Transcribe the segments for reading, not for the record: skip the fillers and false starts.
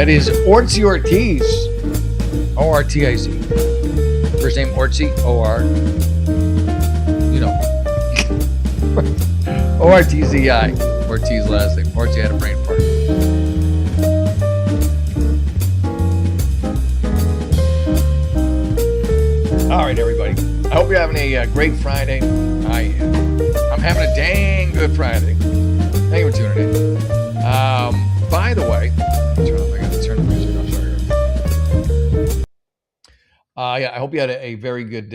That is Ortiz Ortiz. O-R-T-I-Z. First name Ortiz, O-R. You know. O-R-T-Z-I. Ortiz last name. Ortiz had a brain fart. All right, everybody. I hope you're having a great Friday. I am. I'm having a dang good Friday. Thank you for tuning in. By the way, I got to turn the music off. Yeah, I hope you had a very good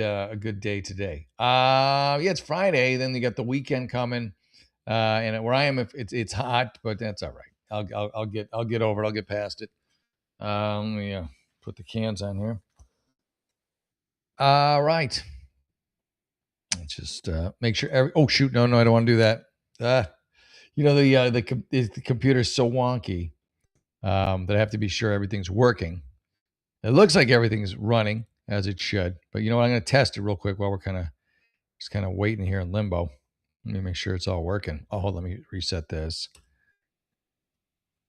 day today. Yeah, it's Friday. Then you got the weekend coming, and where I am, if it's hot, but that's all right. I'll get over it. I'll get past it. Let me put the cans on here. All right. Let's just make sure. Oh shoot! No, I don't want to do that. The computer's so wonky that I have to be sure everything's working. It looks like everything's running as it should, but you know what? I'm going to test it real quick while we're kind of waiting here in limbo. Let me make sure it's all working. Oh, let me reset this.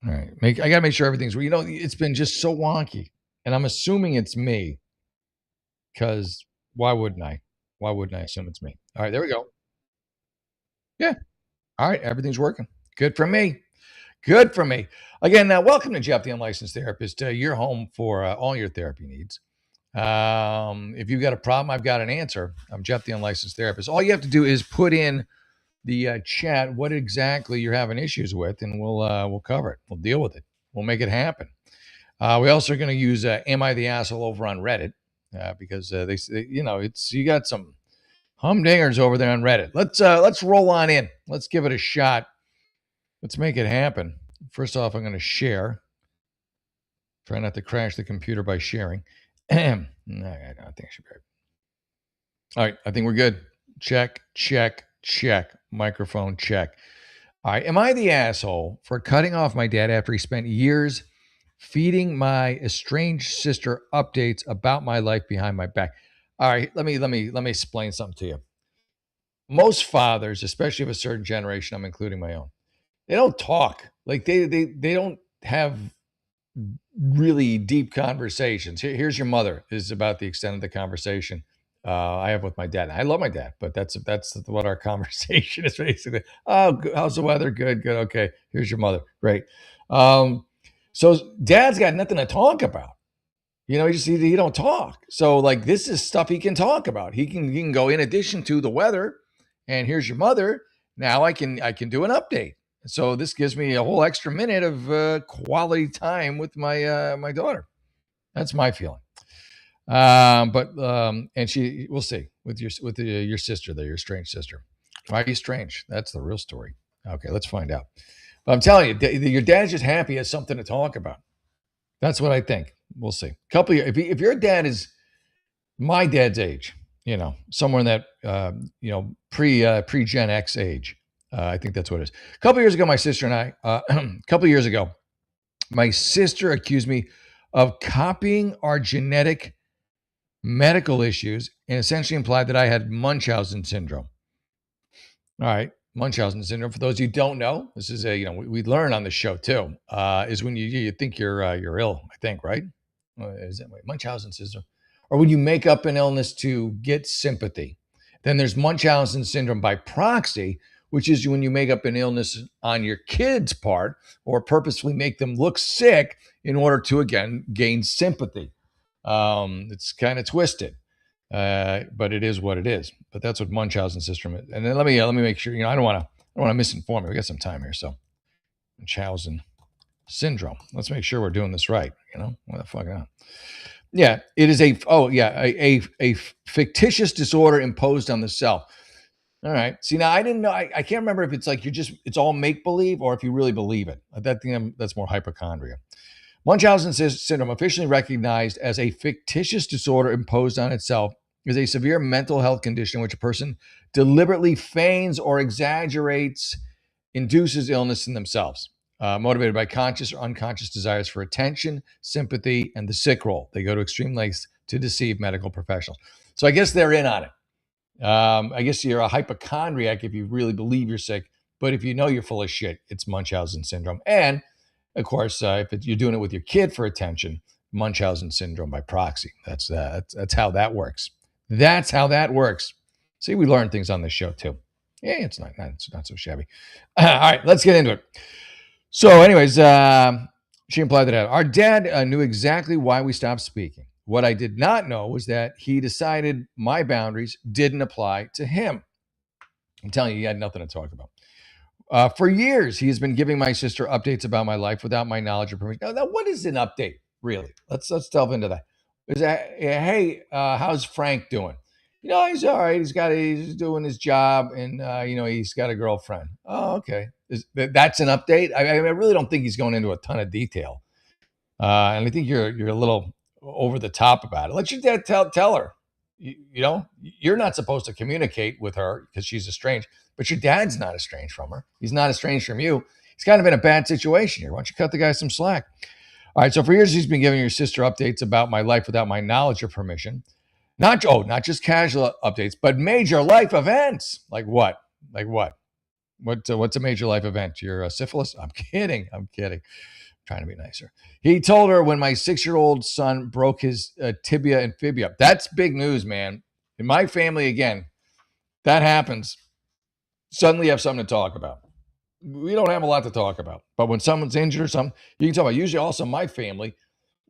All right, I got to make sure everything's. You know, it's been just so wonky, and I'm assuming it's me. Because why wouldn't I? Why wouldn't I assume it's me? All right, there we go. Yeah. All right, everything's working. Good for me. Good for me. Again, welcome to Jeff the Unlicensed Therapist, your home for all your therapy needs. If you've got a problem, I've got an answer. I'm Jeff the Unlicensed Therapist. All you have to do is put in the chat what exactly you're having issues with, and we'll cover it. We'll deal with it. We'll make it happen. We also are going to use Am I the Asshole over on Reddit because they you got some humdingers over there on Reddit. Let's roll on in. Let's give it a shot. Let's make it happen. First off, I'm going to share. Try not to crash the computer by sharing. No, I think I should be right. All right, I think we're good. Check. Microphone check. All right, am I the asshole for cutting off my dad after he spent years feeding my estranged sister updates about my life behind my back? All right, let me explain something to you. Most fathers, especially of a certain generation, I'm including my own, they don't talk. Like they don't have really deep conversations. Here's your mother is about the extent of the conversation I have with my dad. I love my dad, but that's what our conversation is basically. Oh, how's the weather? Good. Okay. Here's your mother. Great. So dad's got nothing to talk about. You know, he don't talk. So like this is stuff he can talk about. He can go in addition to the weather, and here's your mother. Now I can do an update. So this gives me a whole extra minute of quality time with my my daughter. That's my feeling. And we'll see with your sister there, your strange sister. Why are you strange? That's the real story. Okay, let's find out. But I'm telling you, your dad's just happy he has something to talk about. That's what I think. We'll see. Couple years, if your dad is my dad's age, you know, somewhere in that pre Gen X age, I think that's what it is. A couple years ago, my sister and I, my sister accused me of copying our genetic medical issues and essentially implied that I had Munchausen syndrome. All right. Munchausen syndrome, for those of you who don't know, this is we learn on the show too, is when you think you're ill, I think, right? Is that Munchausen syndrome? Or when you make up an illness to get sympathy. Then there's Munchausen syndrome by proxy, which is when you make up an illness on your kid's part or purposefully make them look sick in order to, again, gain sympathy. It's kind of twisted. But it is what it is. But that's what Munchausen syndrome is. And then let me make sure. I don't want to misinform you. We got some time here, so Munchausen syndrome. Let's make sure we're doing this right. What the fuck? Yeah, it is a fictitious disorder imposed on the self. All right. See, now I didn't know. I can't remember if it's like it's all make believe or if you really believe it. That's more hypochondria. Munchausen syndrome, officially recognized as a fictitious disorder imposed on itself, is a severe mental health condition in which a person deliberately feigns or exaggerates, induces illness in themselves, motivated by conscious or unconscious desires for attention, sympathy, and the sick role. They go to extreme lengths to deceive medical professionals. So I guess they're in on it. I guess you're a hypochondriac if you really believe you're sick, but if you know you're full of shit, it's Munchausen syndrome. And Of course, if you're doing it with your kid for attention, Munchausen syndrome by proxy. That's how that works. That's how that works. See, we learn things on this show too. Yeah, it's not so shabby. All right, let's get into it. So, anyways, she implied that our dad knew exactly why we stopped speaking. What I did not know was that he decided my boundaries didn't apply to him. I'm telling you, he had nothing to talk about. For years, he has been giving my sister updates about my life without my knowledge or permission. Now, what is an update, really? Let's delve into that. Is that hey, how's Frank doing? He's all right. He's doing his job, and he's got a girlfriend. Oh, okay. That's an update? I really don't think he's going into a ton of detail, and I think you're a little over the top about it. Let your dad tell her. You're not supposed to communicate with her because she's estranged, but your dad's not estranged from her. He's not estranged from you. He's kind of in a bad situation here. Why don't you cut the guy some slack? All right. So for years, he's been giving your sister updates about my life without my knowledge or permission. Not just casual updates, but major life events. Like what? Like what? What's a major life event? Your syphilis? I'm kidding. I'm kidding. Trying to be nicer. He told her when my 6-year-old son broke his tibia and fibula. That's big news, man. In my family, again, that happens. Suddenly you have something to talk about. We don't have a lot to talk about. But when someone's injured or something, you can talk about. Usually also my family,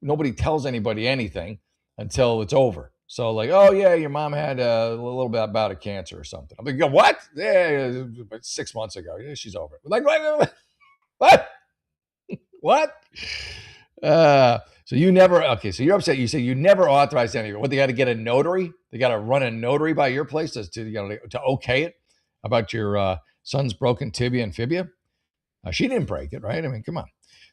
nobody tells anybody anything until it's over. So like, oh yeah, your mom had a little bit about a cancer or something. I'm like, what? Yeah, 6 months ago. Yeah, she's over. Like, what? What? So you never, okay, so you're upset. You say you never authorized any of it. What, they got to get a notary? They got to run a notary by your place to okay it about your son's broken tibia and fibia? She didn't break it, right? I mean, come on.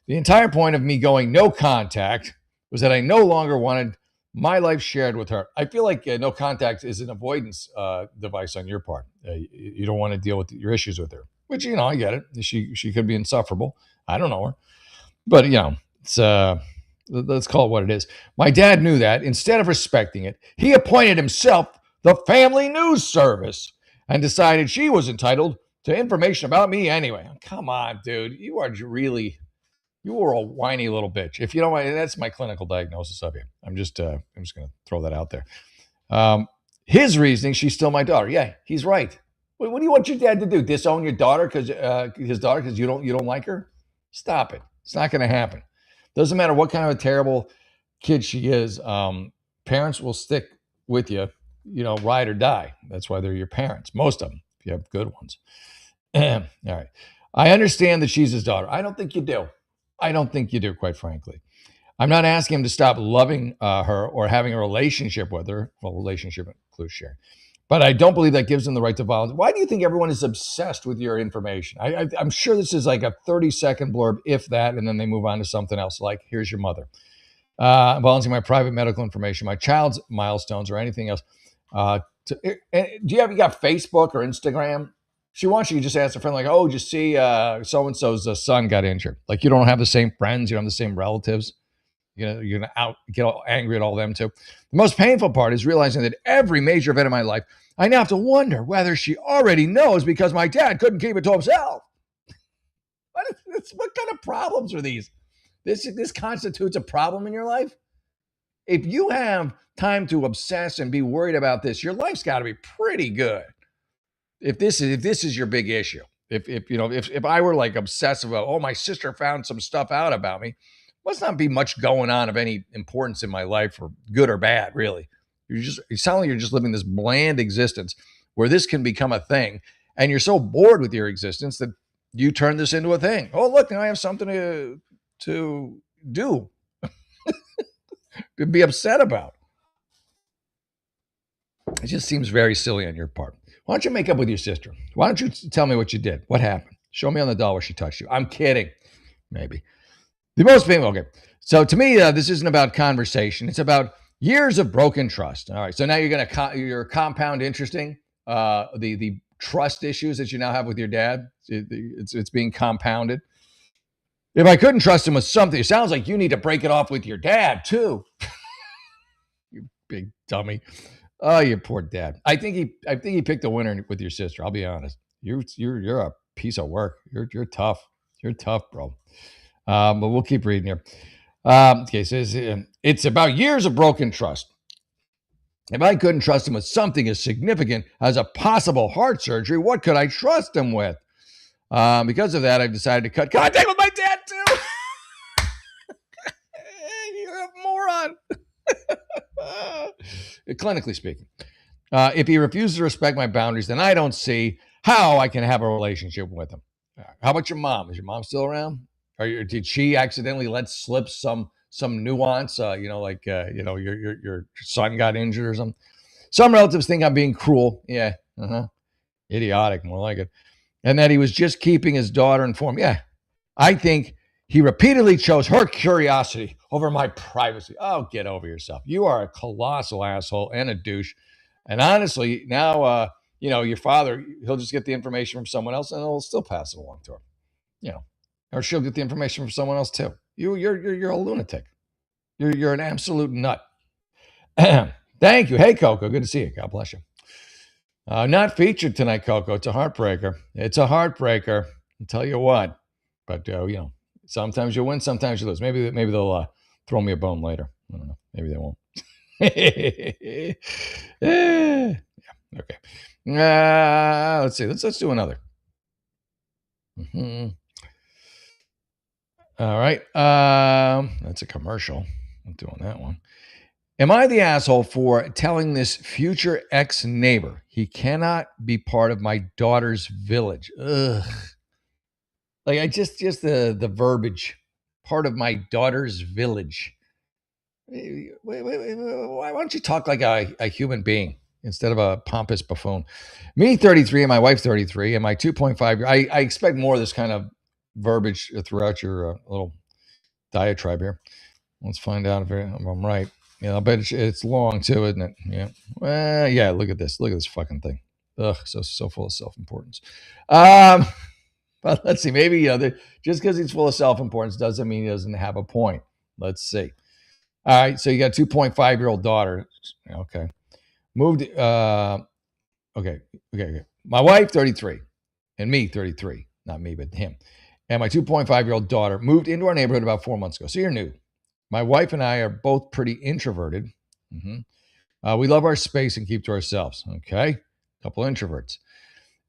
The entire point of me going no contact was that I no longer wanted my life shared with her. I feel like no contact is an avoidance device on your part. You don't want to deal with your issues with her, which, I get it. She could be insufferable. I don't know her. But it's let's call it what it is. My dad knew that. Instead of respecting it, he appointed himself the family news service and decided she was entitled to information about me anyway. Come on, dude. You are a whiny little bitch. If you don't mind, that's my clinical diagnosis of you. I'm just going to throw that out there. His reasoning, she's still my daughter. Yeah, he's right. What do you want your dad to do? Disown your daughter because you don't like her? Stop it. It's not going to happen. Doesn't matter what kind of a terrible kid she is. Parents will stick with you, ride or die. That's why they're your parents. Most of them, if you have good ones. All right. I understand that she's his daughter. I don't think you do. Quite frankly. I'm not asking him to stop loving her or having a relationship with her. Well, relationship includes sharing. But I don't believe that gives him the right to violence. Why do you think everyone is obsessed with your information? I'm sure this is like a 30-second blurb, if that, and then they move on to something else, like, here's your mother. Volunteering my private medical information, my child's milestones, or anything else. Do you got Facebook or Instagram? She wants you to just ask a friend, like, oh, did you see so-and-so's son got injured? Like, you don't have the same friends, you don't have the same relatives. You're going to get all angry at all them too. The most painful part is realizing that every major event in my life, I now have to wonder whether she already knows because my dad couldn't keep it to himself. What kind of problems are these? This constitutes a problem in your life? If you have time to obsess and be worried about this, your life's got to be pretty good. If this is your big issue, if I were like obsessive about, oh, my sister found some stuff out about me, must not be much going on of any importance in my life, or good or bad, really. You sound like you're just living this bland existence where this can become a thing, and you're so bored with your existence that you turn this into a thing. Oh, look, now I have something to do, to be upset about. It just seems very silly on your part. Why don't you make up with your sister? Why don't you tell me what you did? What happened? Show me on the doll where she touched you. I'm kidding. Maybe. The most painful. Okay. So to me, this isn't about conversation. It's about years of broken trust. All right. So now you're compound interesting. The trust issues that you now have with your dad. It's being compounded. If I couldn't trust him with something, it sounds like you need to break it off with your dad too. You big dummy. Oh, you poor dad. I think he picked a winner with your sister. I'll be honest. You're a piece of work. You're tough. You're tough, bro. But we'll keep reading here. Okay, so it's about years of broken trust. If I couldn't trust him with something as significant as a possible heart surgery, what could I trust him with? Because of that, I decided to cut contact with my dad too. You're a moron. Clinically speaking, if he refuses to respect my boundaries, then I don't see how I can have a relationship with him. How about your mom? Is your mom still around? Did she accidentally let slip some nuance? Your son got injured or something. Some relatives think I'm being cruel. Yeah, idiotic, more like it, and that he was just keeping his daughter informed. Yeah, I think he repeatedly chose her curiosity over my privacy. Oh, get over yourself. You are a colossal asshole and a douche. And honestly, now your father, he'll just get the information from someone else and he'll still pass it along to her. Or she'll get the information from someone else too. You're a lunatic. You're an absolute nut. Thank you. Hey, Coco. Good to see you. God bless you. Not featured tonight, Coco. It's a heartbreaker. It's a heartbreaker. I'll tell you what. But sometimes you win, sometimes you lose. Maybe they'll throw me a bone later. I don't know. Maybe they won't. Yeah. Okay. Let's see. Let's do another. Mm-hmm. All right. That's a commercial. I'm doing that one. Am I the asshole for telling this future ex-neighbor he cannot be part of my daughter's village? Ugh. Like I just the verbiage, part of my daughter's village. Why don't you talk like a human being instead of a pompous buffoon? Me, 33, and my wife, 33, and my 2.5. I expect more of this kind of verbiage throughout your little diatribe here. Let's find out if I'm right. Yeah, I bet it's long too, isn't it? Yeah. Well, yeah. Look at this. Look at this fucking thing. Ugh, so full of self-importance. But let's see. Maybe just because he's full of self-importance doesn't mean he doesn't have a point. Let's see. All right. So you got a 2.5-year-old daughter. Okay. Moved. Okay. My wife, 33, and me, 33. Not me, but him. And my 2.5-year-old daughter moved into our neighborhood about 4 months ago. So you're new. My wife and I are both pretty introverted. We love our space and keep to ourselves. Okay. Couple introverts.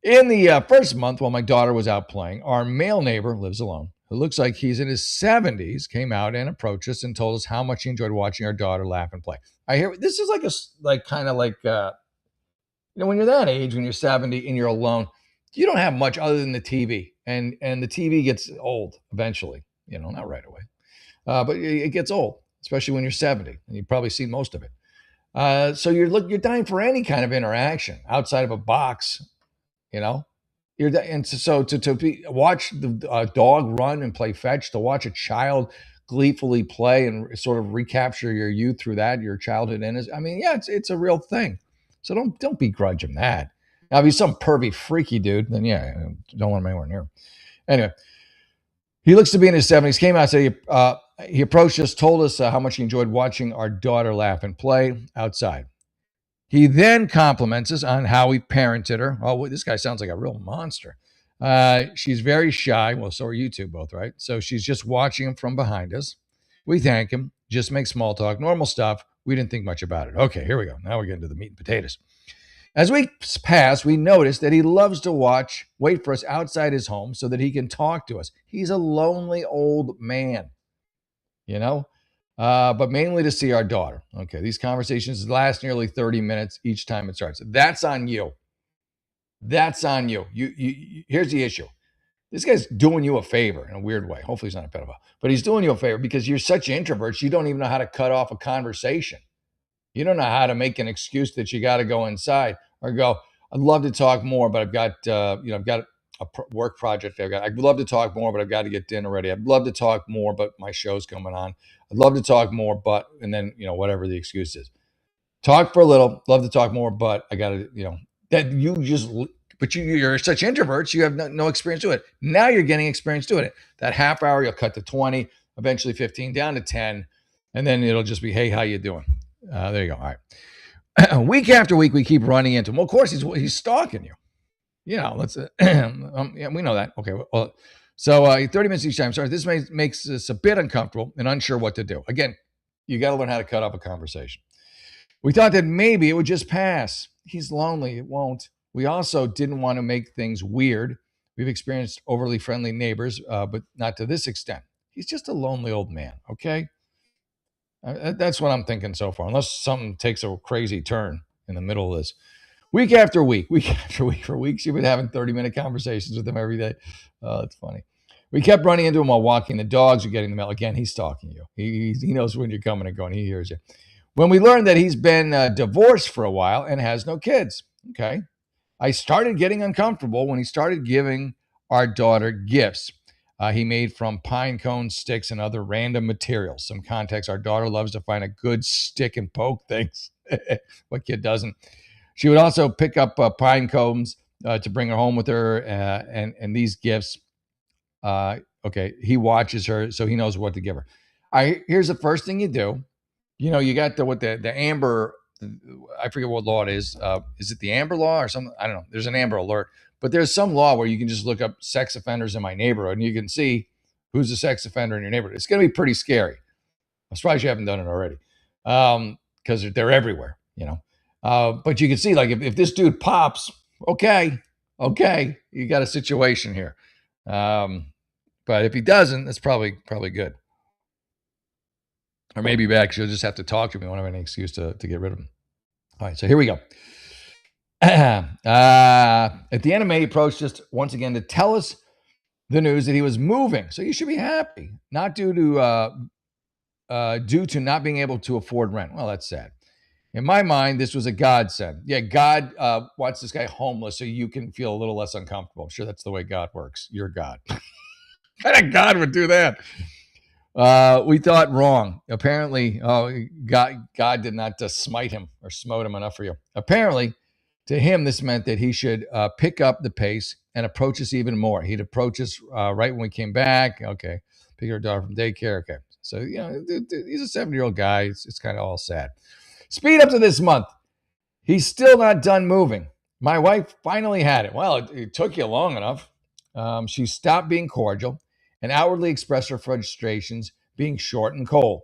In the first month, while my daughter was out playing, our male neighbor lives alone, who looks like he's in his 70s, came out and approached us and told us how much he enjoyed watching our daughter laugh and play. I hear this is like when you're that age, when you're 70 and you're alone, you don't have much other than the TV, and the TV gets old eventually. Not right away, but it gets old, especially when you're 70, and you've probably seen most of it. So you're dying for any kind of interaction outside of a box. Watch the dog run and play fetch, to watch a child gleefully play and sort of recapture your youth through that, your childhood innocence. I mean, yeah, it's a real thing. So don't begrudge him that. Now, if he's some pervy, freaky dude, then yeah, don't want him anywhere near him. Anyway, he looks to be in his 70s. Came out, said he approached us, told us how much he enjoyed watching our daughter laugh and play outside. He then compliments us on how we parented her. Oh, this guy sounds like a real monster. She's very shy. Well, so are you two both, right? So she's just watching him from behind us. We thank him, just make small talk, normal stuff. We didn't think much about it. Okay, here we go. Now we're getting to the meat and potatoes. As weeks pass, we notice that he loves to wait for us outside his home so that he can talk to us. He's a lonely old man, but mainly to see our daughter. Okay, these conversations last nearly 30 minutes each time it starts. That's on you. That's on you. Here's the issue. This guy's doing you a favor in a weird way. Hopefully he's not a pedophile, but he's doing you a favor because you're such introverts. You don't even know how to cut off a conversation. You don't know how to make an excuse that you got to go inside or go, I'd love to talk more, but I've got a work project I'd love to talk more, but I've got to get dinner ready. I'd love to talk more, but my show's coming on. I'd love to talk more, but, and then, whatever the excuse is. Talk for a little, love to talk more, but I got to, but you're such introverts, you have no experience doing it. Now you're getting experience doing it. That half hour, you'll cut to 20, eventually 15, down to 10, and then it'll just be, hey, how you doing? There you go. All right. Week after week, we keep running into him. Well, of course, he's stalking you. Let's. We know that. Okay. Well, So 30 minutes each time. Sorry, this makes us a bit uncomfortable and unsure what to do. Again, you got to learn how to cut off a conversation. We thought that maybe it would just pass. He's lonely. It won't. We also didn't want to make things weird. We've experienced overly friendly neighbors, but not to this extent. He's just a lonely old man. Okay. That's what I'm thinking so far, unless something takes a crazy turn in the middle of this. Week after week, week after week, for weeks, you've been having 30-minute conversations with him every day. Oh, it's funny. We kept running into him while walking the dogs or getting the mail. Again, he's stalking you. He knows when you're coming and going. He hears you. When we learned that he's been divorced for a while and has no kids, okay, I started getting uncomfortable when he started giving our daughter gifts he made from pine cone sticks and other random materials. Some context: our daughter loves to find a good stick and poke things. What kid doesn't? She would also pick up pine cones to bring her home with her, and these gifts. Okay, he watches her, so he knows what to give her. Here's the first thing you do. You got the Amber. I forget what law it is. Is it the Amber Law or something? I don't know. There's an Amber Alert, but there's some law where you can just look up sex offenders in my neighborhood, and you can see who's a sex offender in your neighborhood. It's going to be pretty scary. I'm surprised you haven't done it already, because they're everywhere. But you can see, like, if this dude pops, okay, you got a situation here. But if he doesn't, that's probably good. Or maybe back, you'll just have to talk to him. We won't have any excuse to get rid of him. All right, so here we go. At the end of May, he approached us once again to tell us the news that he was moving. So you should be happy, not due to not being able to afford rent. Well, that's sad. In my mind, this was a godsend. Yeah, God wants this guy homeless so you can feel a little less uncomfortable. I'm sure that's the way God works. You're God. What kind of God would do that? We thought wrong. Apparently, God did not smite him or smote him enough for you. Apparently, to him, this meant that he should pick up the pace and approach us even more. He'd approach us right when we came back. Okay, pick our daughter from daycare. Okay, so he's a 70-year-old guy. It's kind of all sad. Speed up to this month. He's still not done moving. My wife finally had it. Well, it took you long enough. She stopped being cordial and outwardly expressed her frustrations, being short and cold.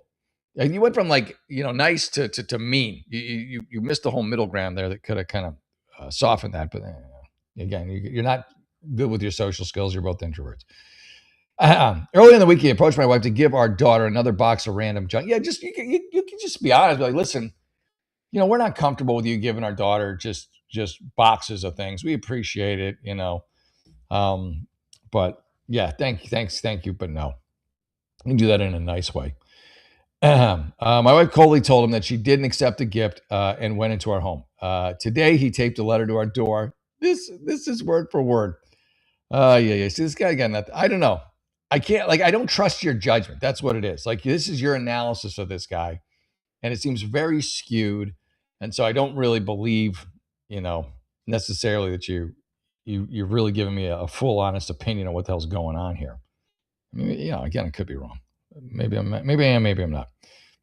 And you went from nice to mean. You missed the whole middle ground there that could have kind of softened that. But again, you're not good with your social skills. You're both introverts. Early in the week, he approached my wife to give our daughter another box of random junk. Yeah, you can just be honest. Be like, listen, we're not comfortable with you giving our daughter just boxes of things. We appreciate it, but yeah, thank you, but no. You can do that in a nice way. My wife coldly told him that she didn't accept the gift and went into our home. Today, he taped a letter to our door. This is word for word. Yeah. See, this guy got nothing. I don't know. I can't, I don't trust your judgment. That's what it is. Like, this is your analysis of this guy, and it seems very skewed. And so I don't really believe, necessarily that you're really giving me a full, honest opinion of what the hell's going on here. I mean, again, it could be wrong. Maybe I am, maybe I'm not.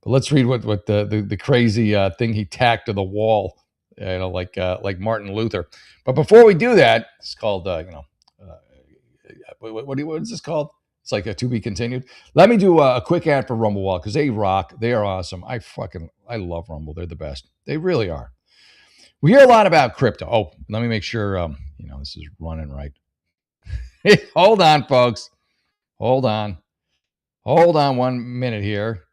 But let's read what the crazy thing he tacked to the wall, like Martin Luther. But before we do that, it's called, what is this called? It's like a to be continued. Let me do a quick ad for Rumble Wallet because they rock. They are awesome. I love Rumble. They're the best. They really are. We hear a lot about crypto. Oh, let me make sure this is running right. Hold on, folks. Hold on 1 minute here.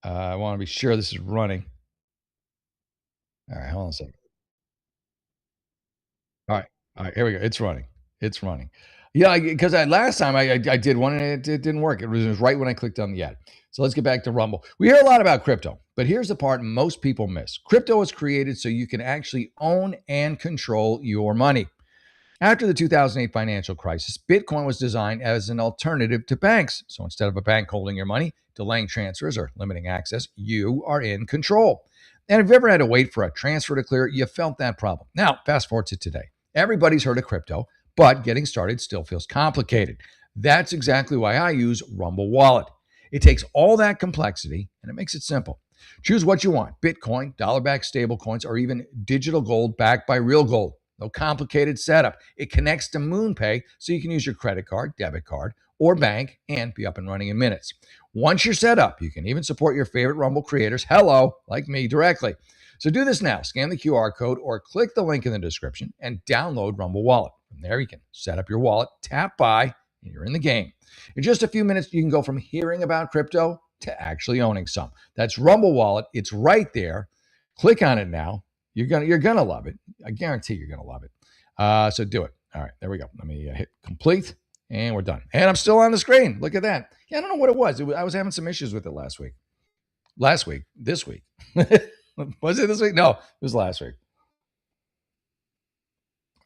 I want to be sure this is running. All right, hold on a second. All right, here we go. It's running. Yeah, because last time I did one and it didn't work. It was right when I clicked on the ad. So let's get back to Rumble. We hear a lot about crypto, but here's the part most people miss. Crypto was created so you can actually own and control your money. After the 2008 financial crisis, Bitcoin was designed as an alternative to banks. So instead of a bank holding your money, delaying transfers, or limiting access, you are in control. And if you've ever had to wait for a transfer to clear, you felt that problem. Now, fast forward to today. Everybody's heard of crypto, but getting started still feels complicated. That's exactly why I use Rumble Wallet. It takes all that complexity and it makes it simple. Choose what you want: Bitcoin, dollar-backed stablecoins, or even digital gold backed by real gold. No complicated setup. It connects to MoonPay so you can use your credit card, debit card, or bank and be up and running in minutes. Once you're set up, you can even support your favorite Rumble creators, hello, like me, directly. So do this now. Scan the QR code or click the link in the description and download Rumble Wallet. From there, you can set up your wallet, tap buy, and you're in the game. In just a few minutes, you can go from hearing about crypto to actually owning some. That's Rumble Wallet. It's right there. Click on it now. You're gonna love it. I guarantee you're gonna love it. So do it. All right, there we go. Let me hit complete, and we're done. And I'm still on the screen. Look at that. Yeah, I don't know what it was. I was having some issues with it last week. This week. Was it this week? No, it was last week.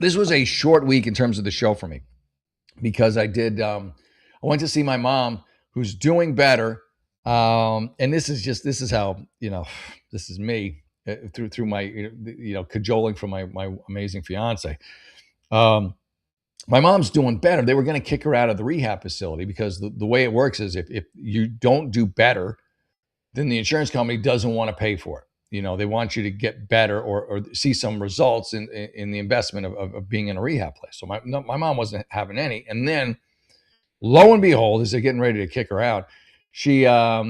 This was a short week in terms of the show for me because I did. I went to see my mom, who's doing better. And this is how this is me through my cajoling from my amazing fiance. My mom's doing better. They were going to kick her out of the rehab facility because the way it works is if you don't do better, then the insurance company doesn't want to pay for it. They want you to get better or see some results in the investment of being in a rehab place. So my mom wasn't having any. And then lo and behold, as they're getting ready to kick her out, she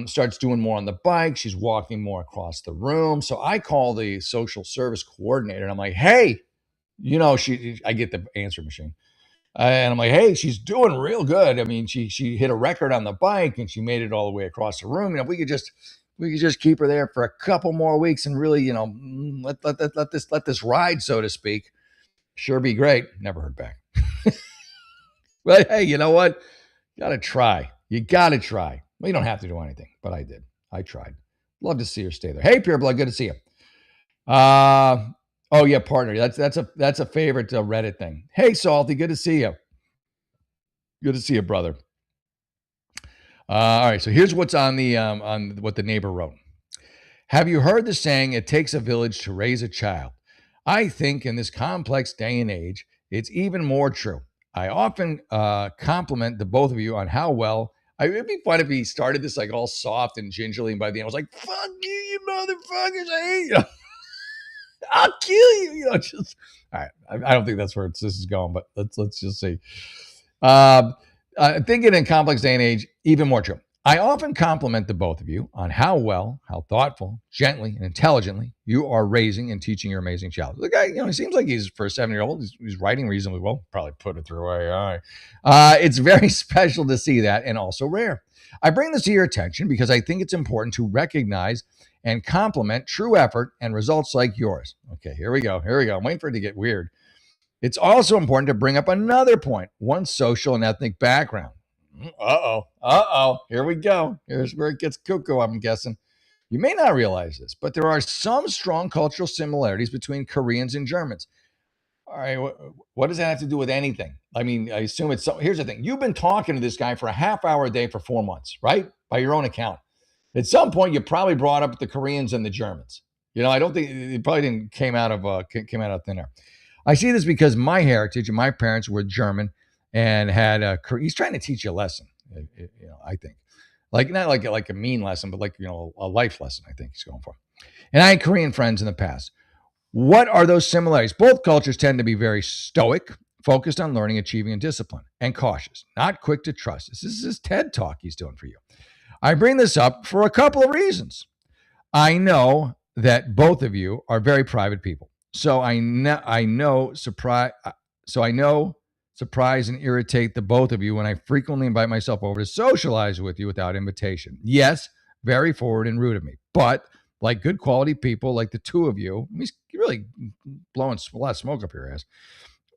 starts doing more on the bike. She's walking more across the room. So I call the social service coordinator and I'm like, hey, I get the answer machine. And I'm like, hey, she's doing real good. I mean, she hit a record on the bike and she made it all the way across the room. If we could just keep her there for a couple more weeks and really, let this ride, so to speak. Sure be great. Never heard back. But hey, you know what? You got to try. Well, you don't have to do anything, but I did. I tried. Love to see her stay there. Hey, Pureblood, good to see you. Oh yeah, partner. That's a favorite Reddit thing. Hey, Salty, good to see you. Good to see you, brother. All right, so here's what's on what the neighbor wrote. Have you heard the saying, it takes a village to raise a child? I think in this complex day and age, it's even more true. I often compliment the both of you on how well. It'd be fun if he started this like all soft and gingerly, and by the end was like, "Fuck you motherfuckers! I hate you. I'll kill you." Just all right. I don't think that's where this is going, but let's just see. Thinking in complex day and age, even more true. I often compliment the both of you on how well, how thoughtful, gently, and intelligently you are raising and teaching your amazing child. The guy, he seems like he's for a 7-year-old. He's writing reasonably well. Probably put it through AI. It's very special to see that, and also rare. I bring this to your attention because I think it's important to recognize and compliment true effort and results like yours. Okay, here we go. I'm waiting for it to get weird. It's also important to bring up another point: one's social and ethnic background. Here we go. Here's where it gets cuckoo, I'm guessing. You may not realize this, but there are some strong cultural similarities between Koreans and Germans. All right, what does that have to do with anything? I mean, I assume it's so. Here's the thing. You've been talking to this guy for a half hour a day for 4 months, right? By your own account. At some point, you probably brought up the Koreans and the Germans. I don't think it probably didn't came out of thin air. I see this because my heritage and my parents were German and had he's trying to teach you a lesson, I think. Like not like a mean lesson, but like, a life lesson, I think he's going for. And I had Korean friends in the past. What are those similarities? Both cultures tend to be very stoic, focused on learning, achieving, and discipline, and cautious, not quick to trust. This is his TED talk he's doing for you. I bring this up for a couple of reasons. I know that both of you are very private people. So I know surprise and irritate the both of you when I frequently invite myself over to socialize with you without invitation. Yes, very forward and rude of me, but like good quality people, like the two of you, he's really blowing a lot of smoke up your ass.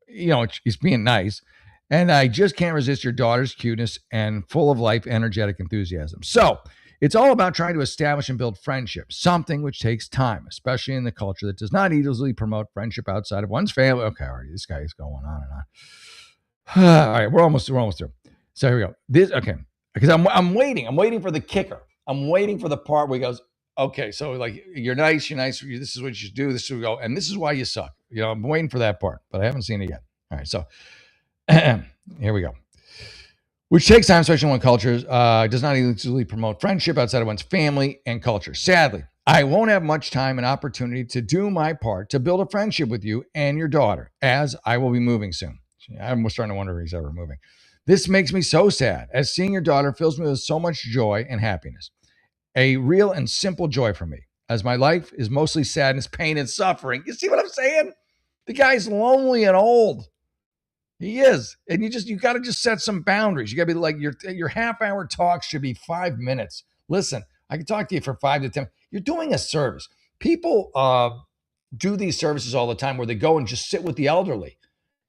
He's being nice. And I just can't resist your daughter's cuteness and full of life, energetic enthusiasm. So it's all about trying to establish and build friendship, something which takes time, especially in the culture that does not easily promote friendship outside of one's family. Okay, already, this guy is going on and on. All right, we're almost through. So here we go. Because I'm waiting for the kicker. I'm waiting for the part where he goes, okay, so like you're nice. This is what you should do. This is what we go, and this is why you suck. I'm waiting for that part, but I haven't seen it yet. All right, so here we go. Which takes time, especially in one culture, does not easily promote friendship outside of one's family and culture. Sadly, I won't have much time and opportunity to do my part to build a friendship with you and your daughter, as I will be moving soon. I'm starting to wonder if he's ever moving. This makes me so sad, as seeing your daughter fills me with so much joy and happiness. A real and simple joy for me, as my life is mostly sadness, pain, and suffering. You see what I'm saying? The guy's lonely and old. He is. And you got to just set some boundaries. You got to be like, your half hour talk should be 5 minutes. Listen, I can talk to you for 5 to 10. You're doing a service. People do these services all the time where they go and just sit with the elderly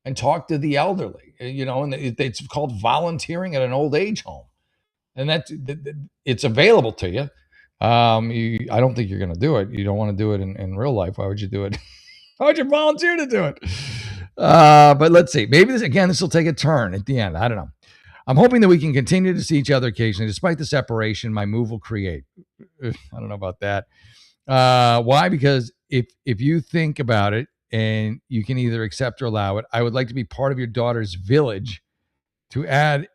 and talk to the elderly, and it's called volunteering at an old age home. And it's available to you. I don't think you're going to do it. You don't want to do it in real life. Why would you do it? Why would you volunteer to do it? But let's see. Maybe this will take a turn at the end. I don't know. I'm hoping that we can continue to see each other occasionally, despite the separation my move will create. I don't know about that. Why? Because if you think about it and you can either accept or allow it, I would like to be part of your daughter's village to add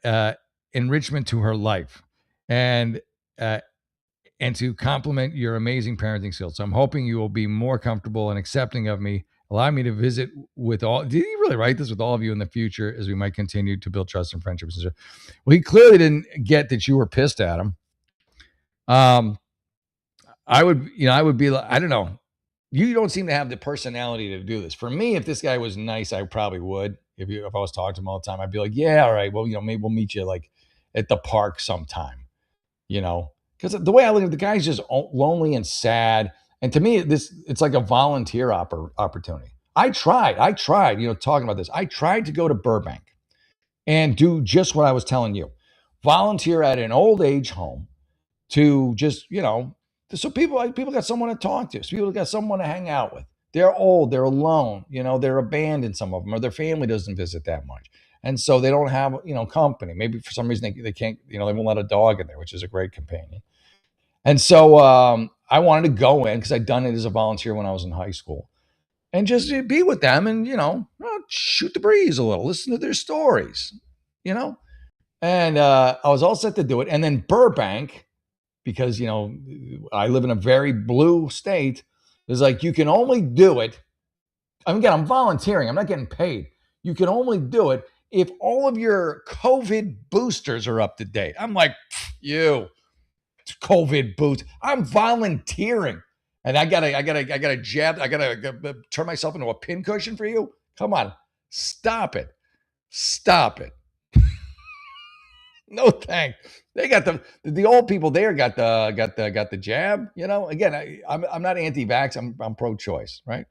enrichment to her life and to complement your amazing parenting skills. So I'm hoping you will be more comfortable and accepting of me. Allow me to visit with all. Did he really write this with all of you in the future as we might continue to build trust and friendships? Well, he clearly didn't get that you were pissed at him. I would be like, I don't know. You don't seem to have the personality to do this. For me, if this guy was nice, I probably would. If I was talking to him all the time, I'd be like, yeah, all right. Well, maybe we'll meet you like at the park sometime, because the way I look at it, the guy's just lonely and sad. And to me, it's like a volunteer opportunity. I tried, talking about this. I tried to go to Burbank and do just what I was telling you. Volunteer at an old age home to just, so people got someone to talk to. So people got someone to hang out with. They're old, they're alone, they're abandoned, some of them, or their family doesn't visit that much. And so they don't have, company. Maybe for some reason they can't, they won't let a dog in there, which is a great companion. And so I wanted to go in because I'd done it as a volunteer when I was in high school and just be with them and, shoot the breeze a little, listen to their stories, and I was all set to do it. And then Burbank, because, I live in a very blue state, is like, you can only do it. Again, I'm volunteering. I'm not getting paid. You can only do it if all of your COVID boosters are up to date. I'm like, you COVID boost. I'm volunteering. And I gotta jab. I gotta turn myself into a pincushion for you. Come on. Stop it. No thanks. They got the old people there got the jab. Again, I'm not anti-vax. I'm pro-choice, right?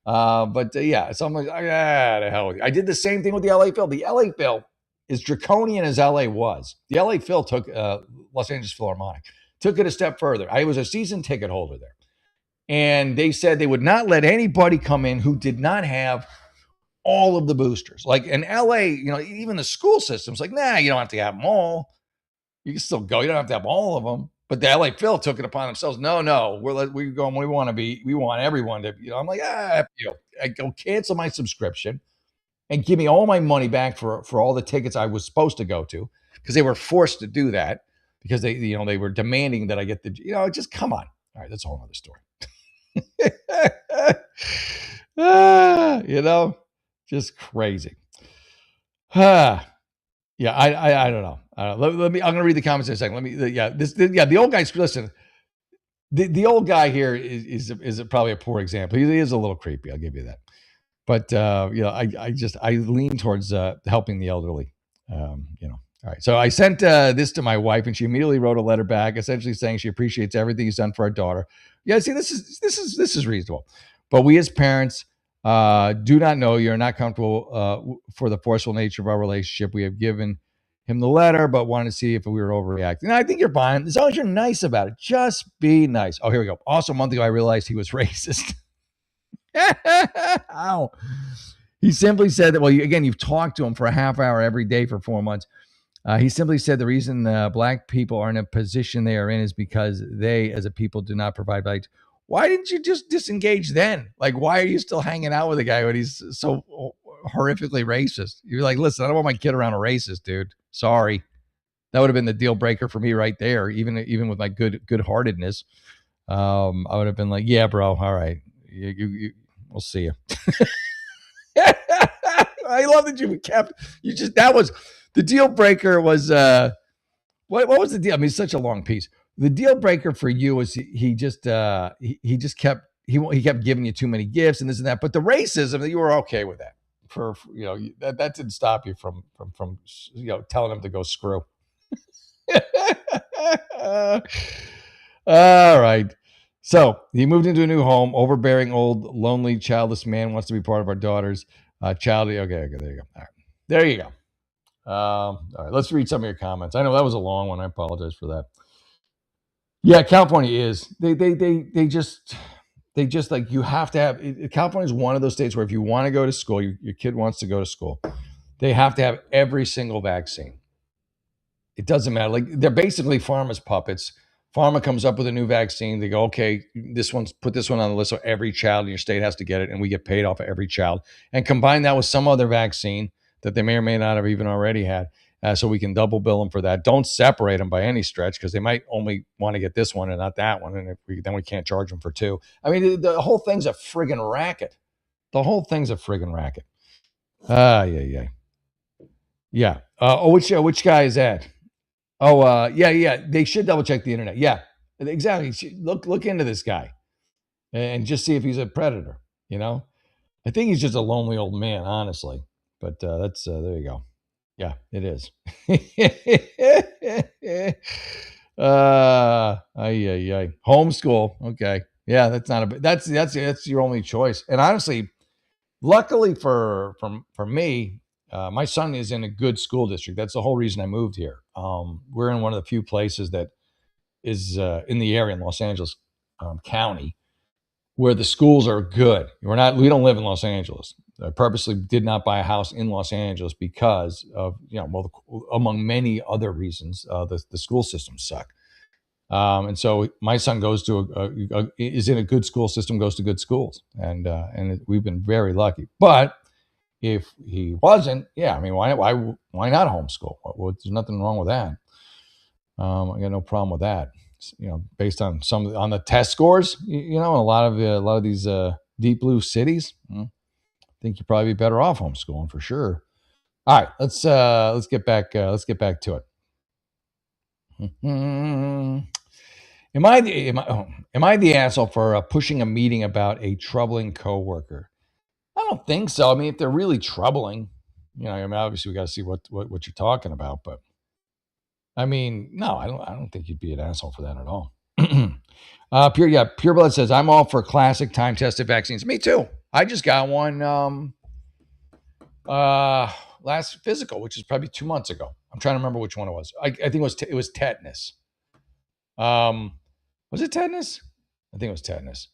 Yeah, so I'm like, the hell with you. I did the same thing with the LA Phil. The LA Phil is draconian as LA was. The LA Phil took Los Angeles Philharmonic, took it a step further. I was a season ticket holder there, and they said they would not let anybody come in who did not have all of the boosters. Like in LA, even the school system's like, nah, you don't have to have them all. You can still go. You don't have to have all of them. But the LA Phil took it upon themselves. No, we're going. We want everyone to. I'm like, I go cancel my subscription and give me all my money back for all the tickets I was supposed to go to, because they were forced to do that because they were demanding that I get the. Just come on. All right, that's a whole other story. Just crazy. Yeah, I don't know. Let me. I'm going to read the comments in a second. The old guy. Listen, the old guy here is probably a poor example. He is a little creepy. I'll give you that. But I lean towards helping the elderly. All right. So I sent this to my wife, and she immediately wrote a letter back, essentially saying she appreciates everything he's done for our daughter. Yeah, see, this is reasonable, but we as parents do not know you're not comfortable for the forceful nature of our relationship. We have given him the letter, but wanted to see if we were overreacting. And I think you're fine. As long as you're nice about it, just be nice. Oh, here we go. Also, a month ago, I realized he was racist. Ow. He simply said that, you've talked to him for a half hour every day for 4 months. He simply said the reason black people are in a position they are in is because they, as a people, do not provide value. Why didn't you just disengage then? Like, why are you still hanging out with a guy when he's so horrifically racist? You're like, listen, I don't want my kid around a racist, dude. Sorry. That would have been the deal breaker for me right there, even with my good-heartedness. I would have been like, yeah, bro, all right, we'll see you. I love that you kept. You just that was the deal breaker. Was what was the deal? I mean, it's such a long piece. The deal breaker for you was he just he just kept he kept giving you too many gifts and this and that. But the racism, you were okay with that. For that didn't stop you from telling him to go screw. All right. So he moved into a new home. Overbearing, old, lonely, childless man wants to be part of our daughter's child. Okay, there you go. All right. There you go. All right, let's read some of your comments. I know that was a long one. I apologize for that. Yeah, California is. They just like you have to have. California is one of those states where if you want to go to school, your kid wants to go to school, they have to have every single vaccine. It doesn't matter. Like they're basically pharma's puppets. Pharma comes up with a new vaccine. They go, okay, put this one on the list, so every child in your state has to get it, and we get paid off of every child. And combine that with some other vaccine that they may or may not have even already had, so we can double bill them for that. Don't separate them by any stretch because they might only want to get this one and not that one, and then we can't charge them for two. I mean, the whole thing's a friggin' racket. The whole thing's a friggin' racket. Yeah. Which guy is that? Oh, yeah. They should double check the internet. Yeah, exactly. Look into this guy and just see if he's a predator. I think he's just a lonely old man, honestly. But that's there you go. Yeah, it is. Homeschool. Okay. Yeah, that's not a. That's your only choice. And honestly, luckily for me, my son is in a good school district. That's the whole reason I moved here. We're in one of the few places that is in the area in Los Angeles County where the schools are good. We don't live in Los Angeles. I purposely did not buy a house in Los Angeles because of among many other reasons, the school systems suck. And so my son goes to is in a good school system, goes to good schools, and we've been very lucky. But if he wasn't, yeah, I mean, why not homeschool? There's nothing wrong with that. I got no problem with that. Based on on the test scores, a lot of these deep blue cities, I think you'd probably be better off homeschooling for sure. All right, let's get back to it. Am I the asshole for pushing a meeting about a troubling coworker? I don't think so. I mean, if they're really troubling, I mean, obviously we got to see what you're talking about. But I mean, no, I don't think you'd be an asshole for that at all. Pure Blood says I'm all for classic time tested vaccines. Me too. I just got one last physical, which is probably 2 months ago. I'm trying to remember which one it was. I think it was tetanus. Was it tetanus? I think it was tetanus.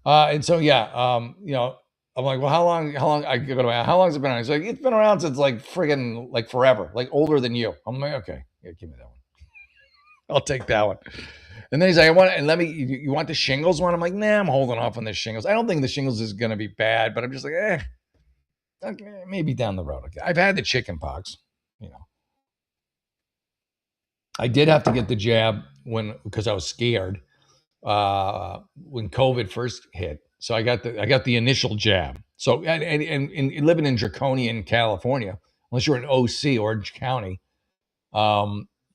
And so I'm like, well, how long? I go to how long has it been around? He's like, it's been around since like friggin' like forever, like older than you. I'm like, okay, yeah, give me that one. I'll take that one. And then he's like, you want the shingles one? I'm like, nah, I'm holding off on the shingles. I don't think the shingles is gonna be bad, but I'm just like, okay, maybe down the road. Okay. I've had the chicken pox, I did have to get the jab because I was scared when COVID first hit. So I got the initial jab. So and living in draconian California, unless you're in OC, Orange County,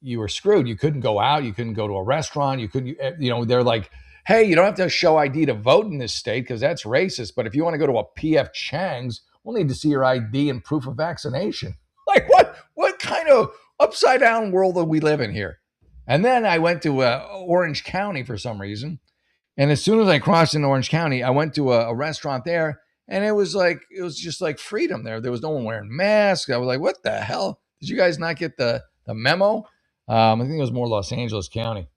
you were screwed. You couldn't go out. You couldn't go to a restaurant. You couldn't. They're like, hey, you don't have to show ID to vote in this state because that's racist. But if you want to go to a PF Chang's, we'll need to see your ID and proof of vaccination. Like what? What kind of upside down world do we live in here? And then I went to Orange County for some reason. And as soon as I crossed into Orange County, I went to a restaurant there, and it was just like freedom there. There was no one wearing masks. I was like, what the hell? Did you guys not get the memo? I think it was more Los Angeles County.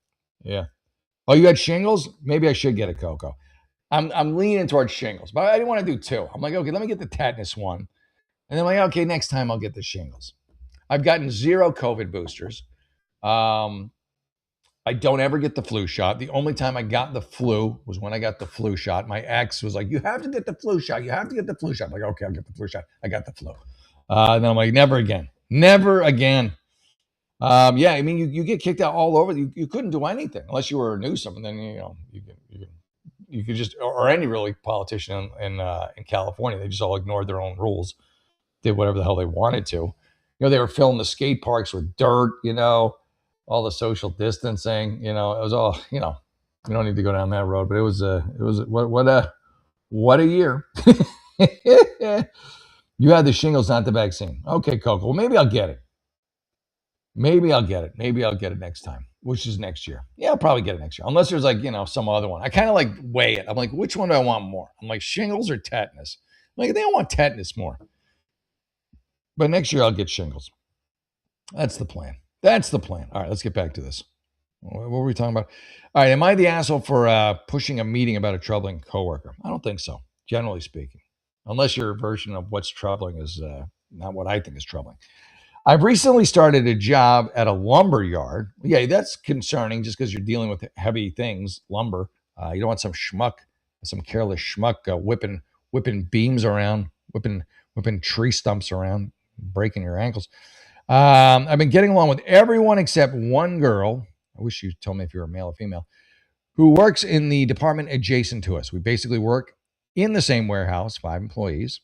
Yeah. Oh, you had shingles? Maybe I should get a Coco. I'm leaning towards shingles, but I didn't want to do two. I'm like, okay, let me get the tetanus one. And then I'm like, okay, next time I'll get the shingles. I've gotten 0 COVID boosters. I don't ever get the flu shot. The only time I got the flu was when I got the flu shot. My ex was like, you have to get the flu shot. You have to get the flu shot. I'm like, okay, I'll get the flu shot. I got the flu. And then I'm like, never again. Never again. Yeah, I mean, you get kicked out all over. You couldn't do anything unless you were Newsom, and then you could just, or any really politician in California, they just all ignored their own rules, did whatever the hell they wanted to. They were filling the skate parks with dirt. All the social distancing. It was all. We don't need to go down that road, but it was what a year. You had the shingles, not the vaccine. Okay, Coco. Well, maybe I'll get it. Maybe I'll get it. Maybe I'll get it next time, which is next year. Yeah, I'll probably get it next year. Unless there's some other one. I kind of like weigh it. I'm like, which one do I want more? I'm like, shingles or tetanus? I'm like, I think I want tetanus more. But next year I'll get shingles. That's the plan. That's the plan. All right, let's get back to this. What were we talking about? All right, am I the asshole for pushing a meeting about a troubling coworker? I don't think so, generally speaking. Unless your version of what's troubling is not what I think is troubling. I've recently started a job at a lumber yard. Yeah, that's concerning just because you're dealing with heavy things, lumber. You don't want some careless schmuck whipping beams around, whipping tree stumps around, breaking your ankles. I've been getting along with everyone except one girl. I wish you told me if you were male or female, who works in the department adjacent to us. We basically work in the same warehouse, 5 employees.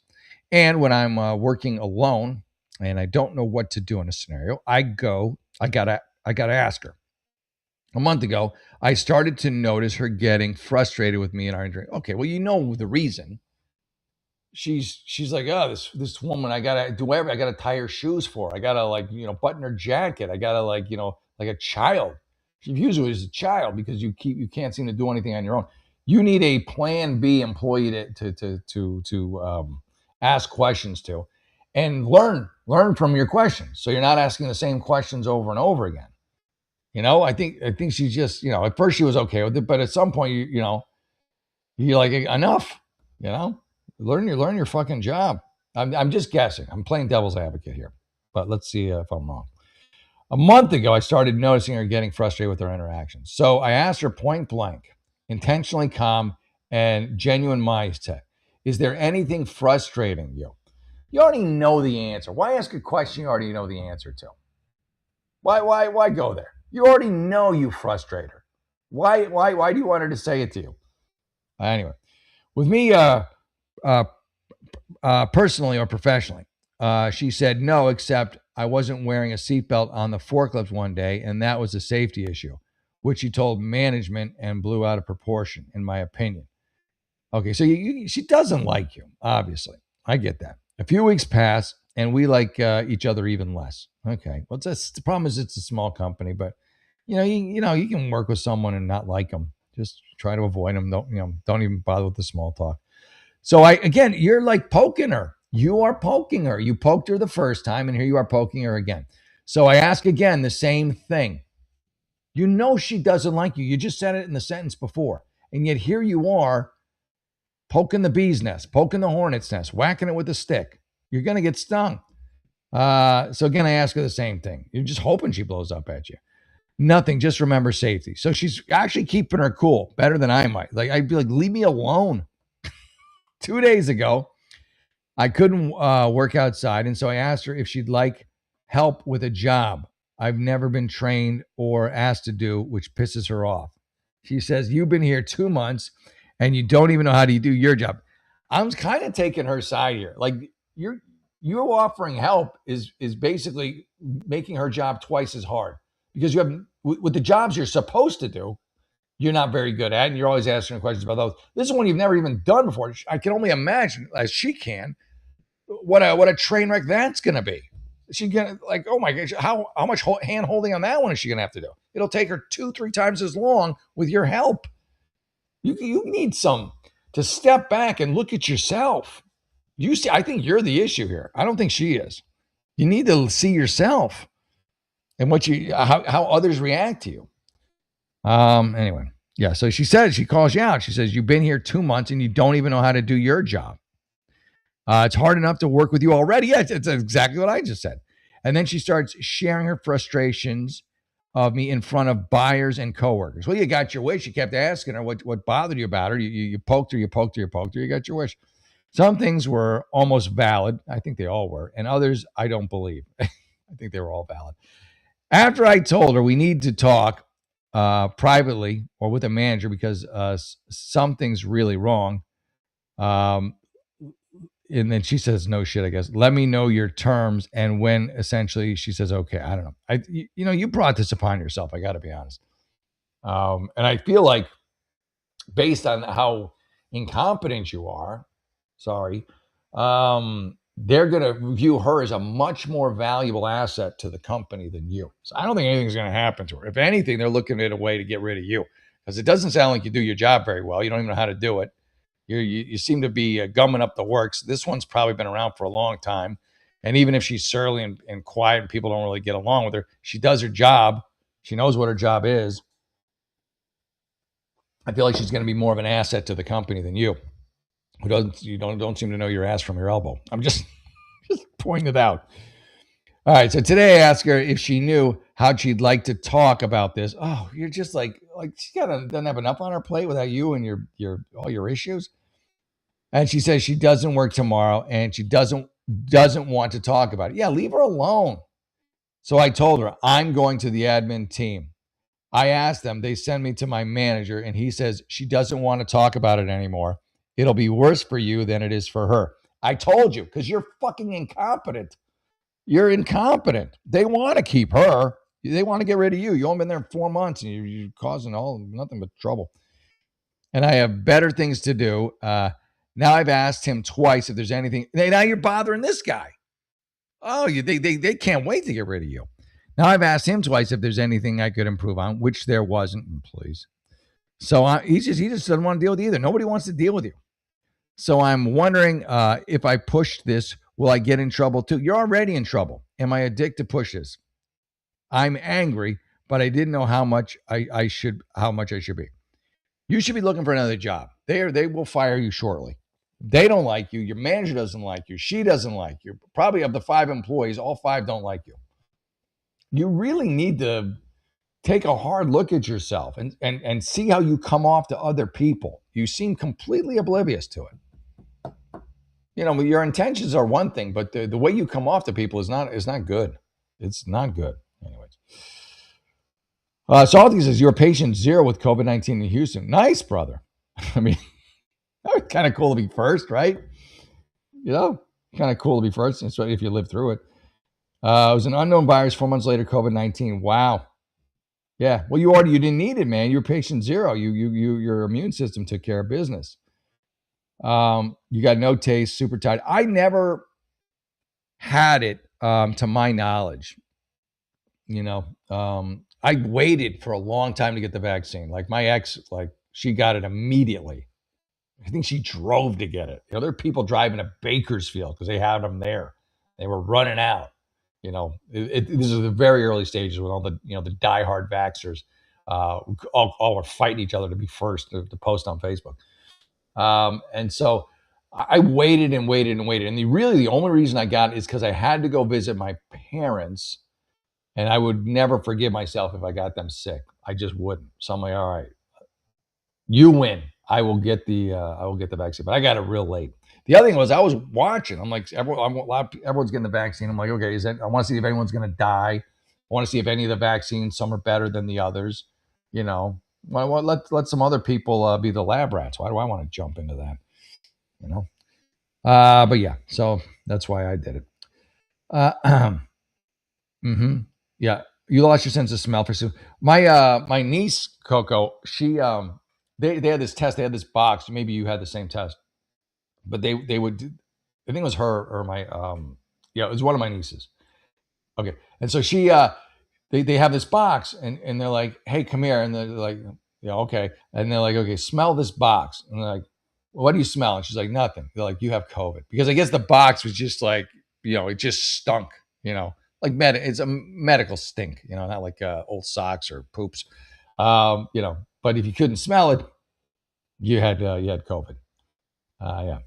And when I'm working alone and I don't know what to do in a scenario, I gotta ask her. A month ago, I started to notice her getting frustrated with me and our interaction. Okay, well, you know the reason. She's like, oh, this woman, I gotta tie her shoes for her. I gotta button her jacket. I gotta like a child. She views you as a child because you can't seem to do anything on your own. You need a plan B employee to ask questions to, and learn from your questions. So you're not asking the same questions over and over again. I think she's just at first she was okay with it, but at some point you're like, enough. Learn your fucking job. I'm just guessing. I'm playing devil's advocate here, but let's see if I'm wrong. A month ago, I started noticing her getting frustrated with her interactions. So I asked her point blank, intentionally calm and genuine mindset, is there anything frustrating you? You already know the answer. Why ask a question you already know the answer to? Why go there? You already know you frustrate her. Why do you want her to say it to you? Anyway, with me, personally or professionally, she said no, except I wasn't wearing a seatbelt on the forklift one day, and that was a safety issue, which she told management and blew out of proportion, in my opinion. Okay, so she doesn't like you, obviously. I get that. A few weeks pass, and we like each other even less. Okay, well, the problem is it's a small company, but you can work with someone and not like them. Just try to avoid them. Don't even bother with the small talk. So you're like poking her. You are poking her. You poked her the first time, and here you are poking her again. So I ask again the same thing. You know she doesn't like you. You just said it in the sentence before. And yet here you are poking the bee's nest, poking the hornet's nest, whacking it with a stick. You're going to get stung. So again, I ask her the same thing. You're just hoping she blows up at you. Nothing. Just remember safety. So she's actually keeping her cool better than I might. Like, I'd be like, leave me alone. 2 days ago, I couldn't work outside. And so I asked her if she'd like help with a job I've never been trained or asked to do, which pisses her off. She says, you've been here 2 months and you don't even know how to do your job. I'm kind of taking her side here. Like, you're offering help is basically making her job twice as hard, because you have, with the jobs you're supposed to do, you're not very good at, and you're always asking her questions about those. This is one you've never even done before. I can only imagine, as she can, what a train wreck that's going to be. She's gonna, like, oh my gosh, how much hand holding on that one is she gonna have to do? It'll take her 2-3 times as long with your help. You need some to step back and look at yourself. You see, I think you're the issue here. I don't think she is. You need to see yourself and how others react to you. Anyway, yeah. So she calls you out. She says, you've been here 2 months and you don't even know how to do your job. It's hard enough to work with you already. Yeah, it's exactly what I just said. And then she starts sharing her frustrations of me in front of buyers and coworkers. Well, you got your wish. You kept asking her what bothered you about her. You poked her. You got your wish. Some things were almost valid. I think they all were. And others, I don't believe. I think they were all valid. After I told her we need to talk privately or with a manager because something's really wrong. Um, and then she says, "No shit, I guess. Let me know your terms." And when essentially she says, "Okay, I don't know. You brought this upon yourself. I got to be honest." And I feel like based on how incompetent you are, sorry, they're going to view her as a much more valuable asset to the company than you. So I don't think anything's going to happen to her. If anything, they're looking at a way to get rid of you because it doesn't sound like you do your job very well. You don't even know how to do it. You seem to be gumming up the works. This one's probably been around for a long time. And even if she's surly and quiet and people don't really get along with her, she does her job. She knows what her job is. I feel like she's going to be more of an asset to the company than you, who don't seem to know your ass from your elbow. I'm just pointing it out. All right. So today I asked her if she knew how she'd like to talk about this. Oh, you're just like she doesn't have enough on her plate without you and your all your issues. And she says she doesn't work tomorrow and she doesn't want to talk about it. Yeah, leave her alone. So I told her I'm going to the admin team. I asked them, they send me to my manager, and he says she doesn't want to talk about it anymore. It'll be worse for you than it is for her. I told you, because you're fucking incompetent. You're incompetent. They want to keep her. They want to get rid of you. You only been there 4 months, and you're causing nothing but trouble. And I have better things to do. Now I've asked him twice if there's anything. Now you're bothering this guy. Oh, they can't wait to get rid of you. Now I've asked him twice if there's anything I could improve on, which there wasn't. Please. So he just doesn't want to deal with you either. Nobody wants to deal with you. So I'm wondering if I push this, will I get in trouble too? You're already in trouble. Am I addicted to push this? I'm angry, but I didn't know how much I should be. You should be looking for another job. They will fire you shortly. They don't like you. Your manager doesn't like you. She doesn't like you. Probably of the 5 employees, all 5 don't like you. You really need to take a hard look at yourself and see how you come off to other people. You seem completely oblivious to it. Your intentions are one thing, but the way you come off to people is not good. It's not good. Anyways. Salty says, you're patient 0 with COVID-19 in Houston. Nice, brother. I mean, that was kind of cool to be first, right? Kind of cool to be first, especially if you live through it. It was an unknown virus. 4 months later, COVID-19. Wow. Yeah. Well, you didn't need it, man. You're patient 0. Your immune system took care of business. You got no taste, super tight. I never had it, to my knowledge. I waited for a long time to get the vaccine. Like my ex, she got it immediately. I think she drove to get it. There are people driving to Bakersfield because they had them there. They were running out. This is the very early stages when all the the diehard vaxxers all were fighting each other to be first to post on Facebook. And so I waited and waited and waited. And the only reason I got it is because I had to go visit my parents, and I would never forgive myself if I got them sick. I just wouldn't. So I'm like, all right, you win. I will get the vaccine, but I got it real late. The other thing was I was watching. I'm like, everyone's getting the vaccine. I'm like, okay, I want to see if anyone's going to die. I want to see if any of the vaccines, some are better than the others. Let some other people be the lab rats. Why do I want to jump into that? But yeah, so that's why I did it. Yeah, you lost your sense of smell for soon. My niece Coco, she they had this test. They had this box. Maybe you had the same test, but they would. I think it was her or my yeah, it was one of my nieces. Okay, and so she they have this box and they're like, hey, come here, and they're like, yeah, okay, and they're like, okay, smell this box, and they're like, well, what do you smell? And she's like, nothing. They're like, you have COVID, because I guess the box was just like, it just stunk, like it's a medical stink, not like old socks or poops, but if you couldn't smell it, you had COVID. Yeah.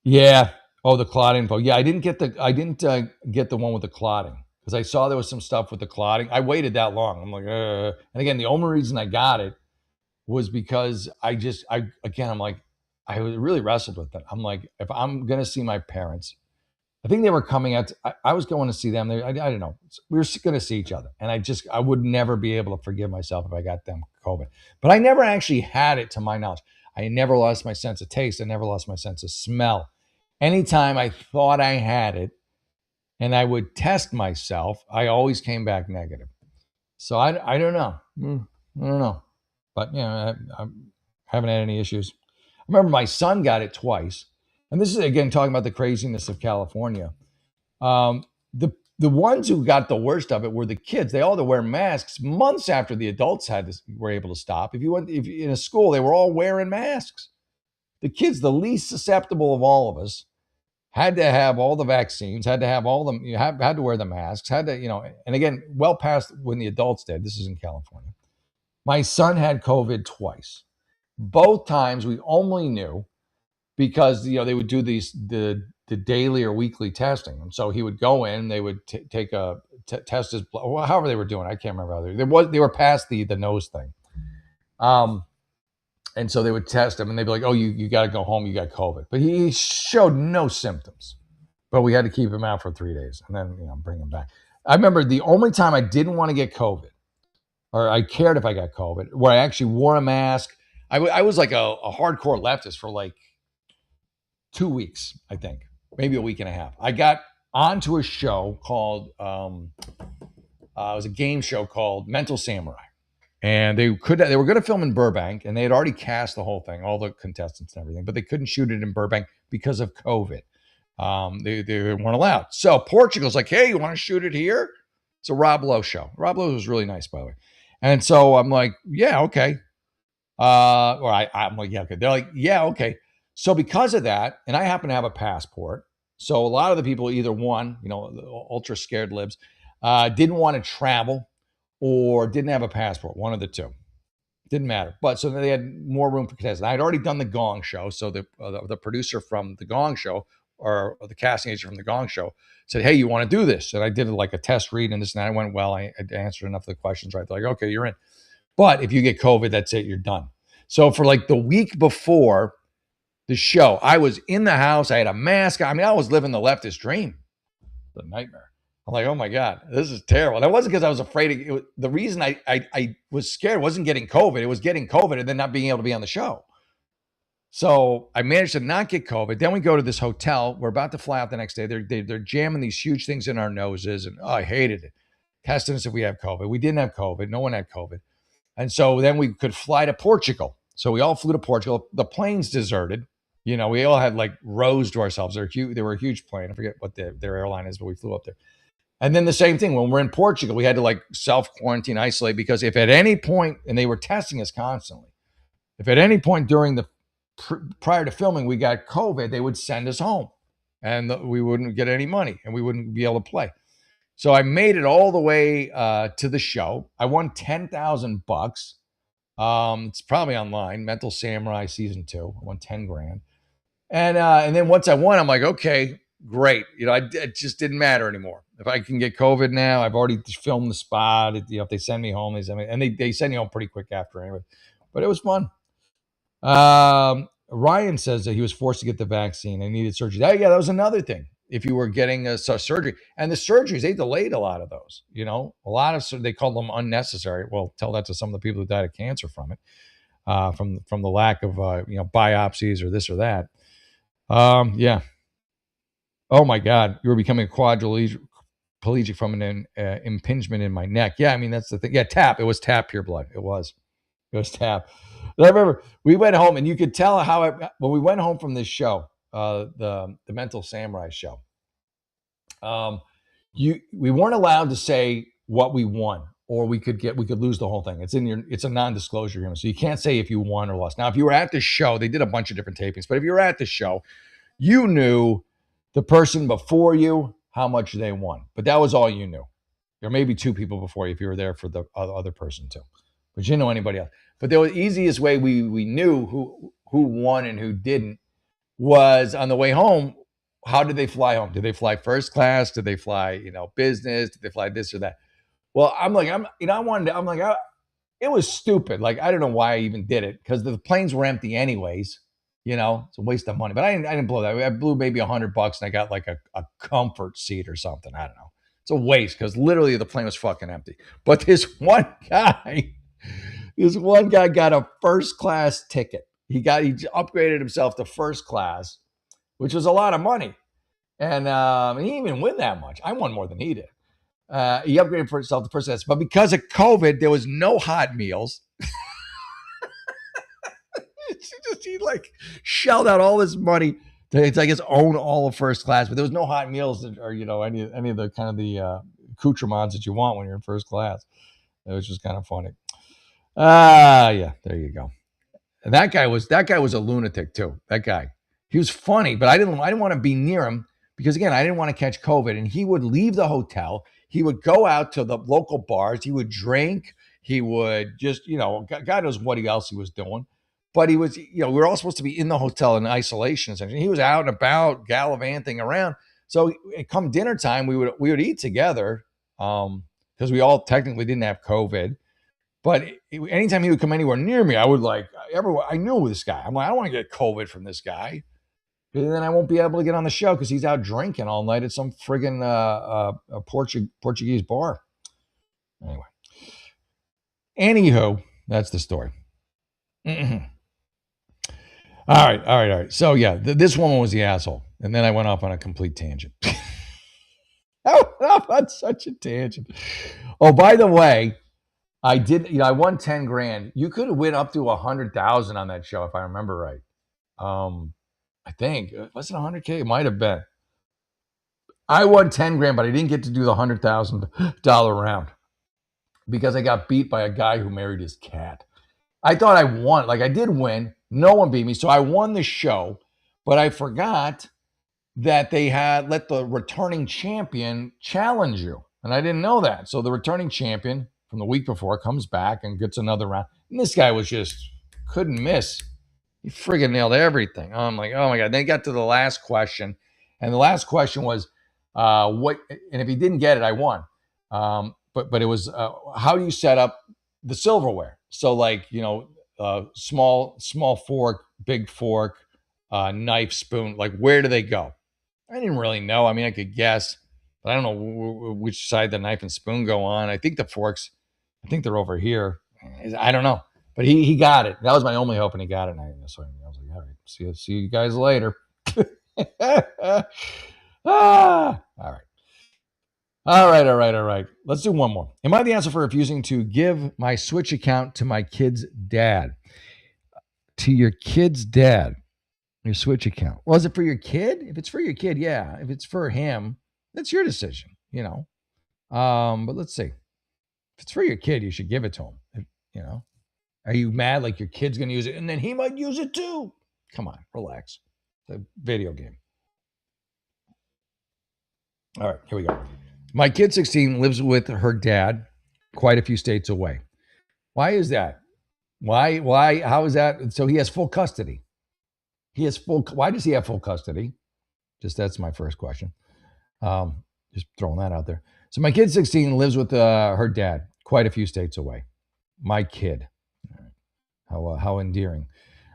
Yeah. Oh, the clotting info. Yeah, I didn't get the one with the clotting because I saw there was some stuff with the clotting. I waited that long. I'm like, and again, the only reason I got it was because I'm like, I really wrestled with that. I'm like, if I'm gonna see my parents, I think they were coming out. I was going to see them. I don't know. We were going to see each other, and I would never be able to forgive myself if I got them COVID. But I never actually had it, to my knowledge. I never lost my sense of taste. I never lost my sense of smell. Anytime I thought I had it, and I would test myself, I always came back negative. So I don't know. I don't know. But I haven't had any issues. I remember my son got it twice, and this is again talking about the craziness of California. Um, the ones who got the worst of it were the kids. They all had to wear masks months after the adults were able to stop. If in a school, they were all wearing masks. The kids, the least susceptible of all of us, had to have all the vaccines, had to have all them, had to wear the masks, had to, and again, well past when the adults did. This is in California. My son had COVID twice. Both times we only knew because they would do the daily or weekly testing, and so he would go in. They would test his blood, well, however they were doing. I can't remember how they were past the nose thing, and so they would test him, and they'd be like, "Oh, you got to go home. You got COVID," but he showed no symptoms. But we had to keep him out for 3 days and then bring him back. I remember the only time I didn't want to get COVID, or I cared if I got COVID, where I actually wore a mask. I was like a hardcore leftist for like 2 weeks, I think, maybe a week and a half. I got onto a show called it was a game show called Mental Samurai, and they were going to film in Burbank, and they had already cast the whole thing, all the contestants and everything, but they couldn't shoot it in Burbank because of COVID. They weren't allowed. So Portugal's like, hey, you want to shoot it here? It's a Rob Lowe show. Rob Lowe was really nice, by the way. And so I'm like, yeah, okay. I'm like, yeah, okay. They're like, yeah, okay. So because of that, and I happen to have a passport, so a lot of the people either the ultra scared libs, didn't want to travel or didn't have a passport. One of the two. Didn't matter. But so they had more room for contestants. I had already done the Gong Show, so the producer from the Gong Show or the casting agent from the Gong Show said, hey, you want to do this? And I did like a test read and this and that. It went well. I answered enough of the questions right. They're like, okay, you're in. But if you get COVID, that's it. You're done. So for like the week before the show, I was in the house. I had a mask. I mean, I was living the leftist dream. The nightmare. I'm like, oh my God, this is terrible. And it wasn't because I was afraid. The reason I was scared wasn't getting COVID. It was getting COVID and then not being able to be on the show. So I managed to not get COVID. Then we go to this hotel. We're about to fly out the next day. They're jamming these huge things in our noses. And I hated it. Testing us if we have COVID. We didn't have COVID. No one had COVID. And so then we could fly to Portugal. So we all flew to Portugal. The plane's deserted. We all had like rows to ourselves. They were a huge plane. I forget what their airline is, but we flew up there. And then the same thing, when we're in Portugal, we had to like self-quarantine, isolate, because if at any point, and they were testing us constantly, if at any point during prior to filming, we got COVID, they would send us home and we wouldn't get any money and we wouldn't be able to play. So I made it all the way to the show. I won $10,000. It's probably online, Mental Samurai season 2. I won 10 grand. And then once I won, I'm like, okay, great. It just didn't matter anymore. If I can get COVID now, I've already filmed the spot. If they send me home, they send you home pretty quick after anyway. But it was fun. Ryan says that he was forced to get the vaccine and needed surgery. That was another thing. If you were getting a surgery, and the surgeries, they delayed a lot of those. A lot of they called them unnecessary. Well, tell that to some of the people who died of cancer from it, from the lack of biopsies or this or that. Yeah. Oh my God, you were becoming a quadriplegic from an impingement in my neck. Yeah, I mean that's the thing. Yeah, TAP. It was TAP pure blood. It was TAP. I remember we went home, and you could tell when we went home from this show, the Mental Samurai show. We weren't allowed to say what we won, or we could lose the whole thing. It's a non-disclosure agreement, so you can't say if you won or lost. Now, if you were at the show, they did a bunch of different tapings, but if you were at the show, you knew the person before you how much they won, but that was all you knew. There may be two people before you if you were there for the other person too, but you didn't know anybody else. But the easiest way we knew who won and who didn't was on the way home. How did they fly home? Did they fly first class? Did they fly, business? Did they fly this or that? Well, it was stupid. Like, I don't know why I even did it, because the planes were empty anyways. It's a waste of money. But I didn't blow that. I blew maybe $100 and I got like a comfort seat or something. I don't know. It's a waste because literally the plane was fucking empty. But this one guy got a first class ticket. He upgraded himself to first class, which was a lot of money. And he didn't even win that much. I won more than he did. He upgraded for himself to first class. But because of COVID, there was no hot meals. He like shelled out all this money to, I guess, own all of first class, but there was no hot meals or any of the kind of the accoutrements that you want when you're in first class. It was just kind of funny. Yeah, there you go. And that guy was a lunatic too. That guy, he was funny, but I didn't want to be near him because again, I didn't want to catch COVID. And he would leave the hotel. He would go out to the local bars. He would drink. He would just, God knows what else he was doing. But he was, we were all supposed to be in the hotel in isolation. Essentially, he was out and about, gallivanting around. So, come dinner time, we would eat together because we all technically didn't have COVID. But anytime he would come anywhere near me, I would I knew this guy. I'm like, I don't want to get COVID from this guy. And then I won't be able to get on the show because he's out drinking all night at some friggin' Portuguese bar. Anyway. Anywho, that's the story. Mm-hmm. All right. So yeah, this woman was the asshole. And then I went off on a complete tangent. I went off on such a tangent. Oh, by the way, I did, I won 10 grand. You could win up to 100,000 on that show, if I remember right. I think, was it 100K? It might've been. I won 10 grand, but I didn't get to do the $100,000 round because I got beat by a guy who married his cat. I thought I won. I did win. No one beat me. So I won the show, but I forgot that they had let the returning champion challenge you. And I didn't know that. So the returning champion from the week before comes back and gets another round. And this guy was just couldn't miss. He friggin' nailed everything. I'm like, oh my God. Then he got to the last question. And the last question was, what? And if he didn't get it, I won. But it was, how do you set up the silverware? So small fork, big fork, knife, spoon, where do they go? I didn't really know. I mean, I could guess, but I don't know which side the knife and spoon go on. I think the forks, they're over here. I don't know, but he got it. That was my only hope, and he got it. And I was like, all right, see you guys later. All right. Let's do one more. Am I the answer for refusing to give my Switch account to my kid's dad? To your kid's dad, your Switch account. Well, is it for your kid? If it's for your kid, yeah. If it's for him, that's your decision, But let's see. If it's for your kid, you should give it to him. Are you mad like your kid's going to use it and then he might use it too? Come on, relax. It's a video game. All right, here we go. My kid 16 lives with her dad quite a few states away. Why is that? Why? How is that? So he has full custody. Why does he have full custody? That's my first question. Just throwing that out there. So my kid 16 lives with her dad quite a few states away. My kid. How endearing.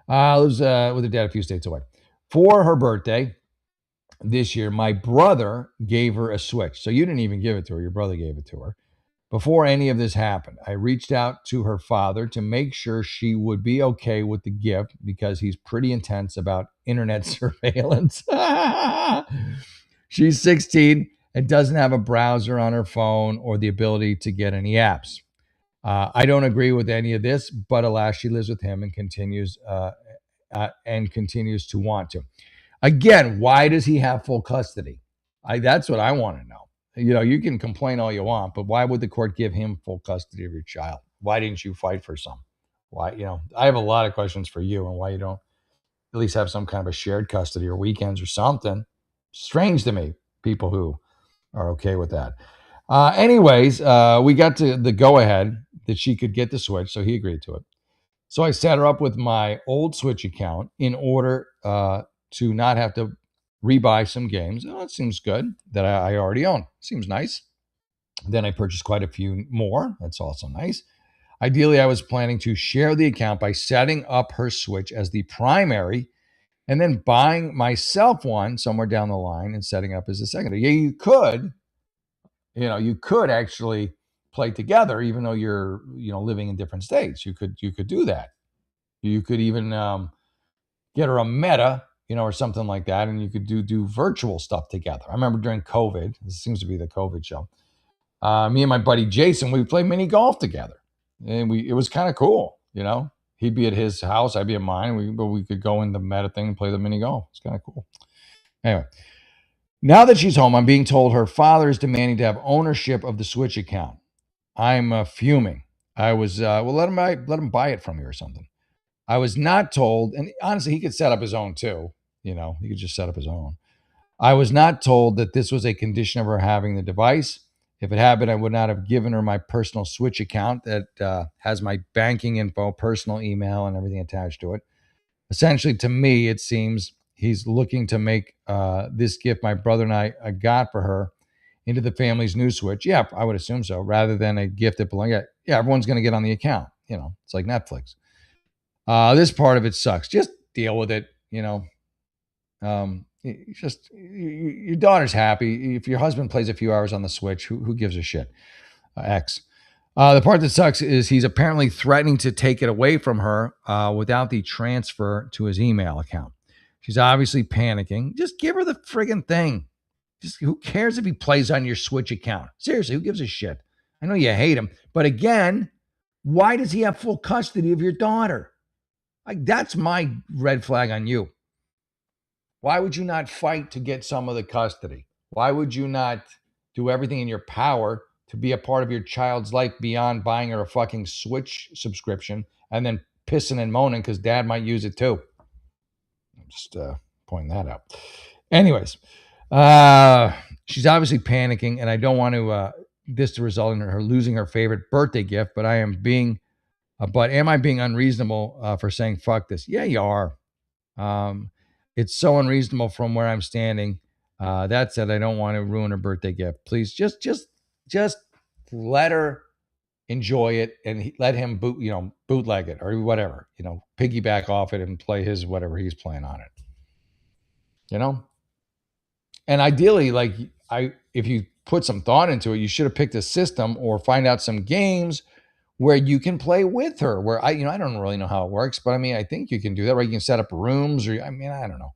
Lives with her dad a few states away. For her birthday this year, my brother gave her a Switch. So you didn't even give it to her. Your brother gave it to her. Before any of this happened, I reached out to her father to make sure she would be okay with the gift because he's pretty intense about internet surveillance. She's 16 and doesn't have a browser on her phone or the ability to get any apps. I don't agree with any of this, but alas, she lives with him and continues to want to. Again, why does he have full custody? That's what I want to know. You can complain all you want, but why would the court give him full custody of your child? Why didn't you fight for some? Why, I have a lot of questions for you and why you don't at least have some kind of a shared custody or weekends or something. Strange to me, people who are okay with that. Anyways, we got to the go-ahead that she could get the Switch, so he agreed to it. So I set her up with my old Switch account in order to not have to rebuy some games. Oh, it seems good that I already own. Seems nice. Then I purchased quite a few more. That's also nice. Ideally, I was planning to share the account by setting up her Switch as the primary and then buying myself one somewhere down the line and setting up as a secondary. Yeah, you could actually play together, even though you're, living in different states. You could do that. You could even get her a Meta, or something like that, and you could do virtual stuff together. I remember during COVID, this seems to be the COVID show. Me and my buddy Jason, we played mini golf together, and it was kind of cool. He'd be at his house, I'd be at mine. But we could go in the Meta thing and play the mini golf. It's kind of cool. Anyway, now that she's home, I'm being told her father is demanding to have ownership of the Switch account. I'm fuming. I was let him buy it from you or something. I was not told, and honestly, he could set up his own too. He could just set up his own. I was not told that this was a condition of her having the device. If it had been, I would not have given her my personal Switch account that has my banking info, personal email, and everything attached to it. Essentially, to me, it seems he's looking to make this gift my brother and I got for her into the family's new Switch. Yeah, I would assume so, rather than a gift that belongs. Yeah, everyone's going to get on the account. It's like Netflix. This part of it sucks. Just deal with it. Your daughter's happy. If your husband plays a few hours on the Switch, who gives a shit? X. The part that sucks is he's apparently threatening to take it away from her without the transfer to his email account. She's obviously panicking. Just give her the friggin' thing. Just who cares if he plays on your Switch account? Seriously, who gives a shit? I know you hate him, but again, why does he have full custody of your daughter? Like, that's my red flag on you. Why would you not fight to get some of the custody? Why would you not do everything in your power to be a part of your child's life beyond buying her a fucking Switch subscription and then pissing and moaning because dad might use it too? I'm just pointing that out. Anyways, she's obviously panicking, and I don't want this to result in her losing her favorite birthday gift, but am I being unreasonable for saying fuck this? Yeah, you are. It's so unreasonable from where I'm standing. That said, I don't want to ruin her birthday gift. Please just let her enjoy it and let him bootleg it or whatever, piggyback off it and play his whatever he's playing on it. And ideally, if you put some thought into it, you should have picked a system or find out some games where you can play with her, where I don't really know how it works, but I think you can do that, right? You can set up rooms I don't know.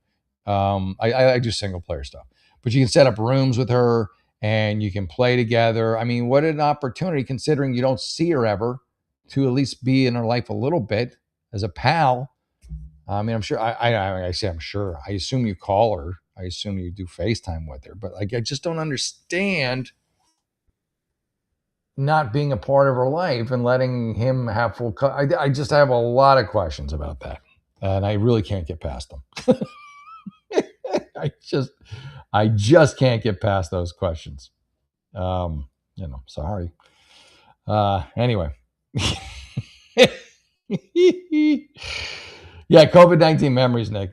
I do single player stuff, but you can set up rooms with her and you can play together. What an opportunity, considering you don't see her ever, to at least be in her life a little bit as a pal. I'm sure, I say I'm sure. I assume you call her. I assume you do FaceTime with her, but I just don't understand not being a part of her life and letting him have full I just have a lot of questions about that, and I really can't get past them. I just can't get past those questions. Sorry. Anyway. Yeah, COVID-19 memories, Nick.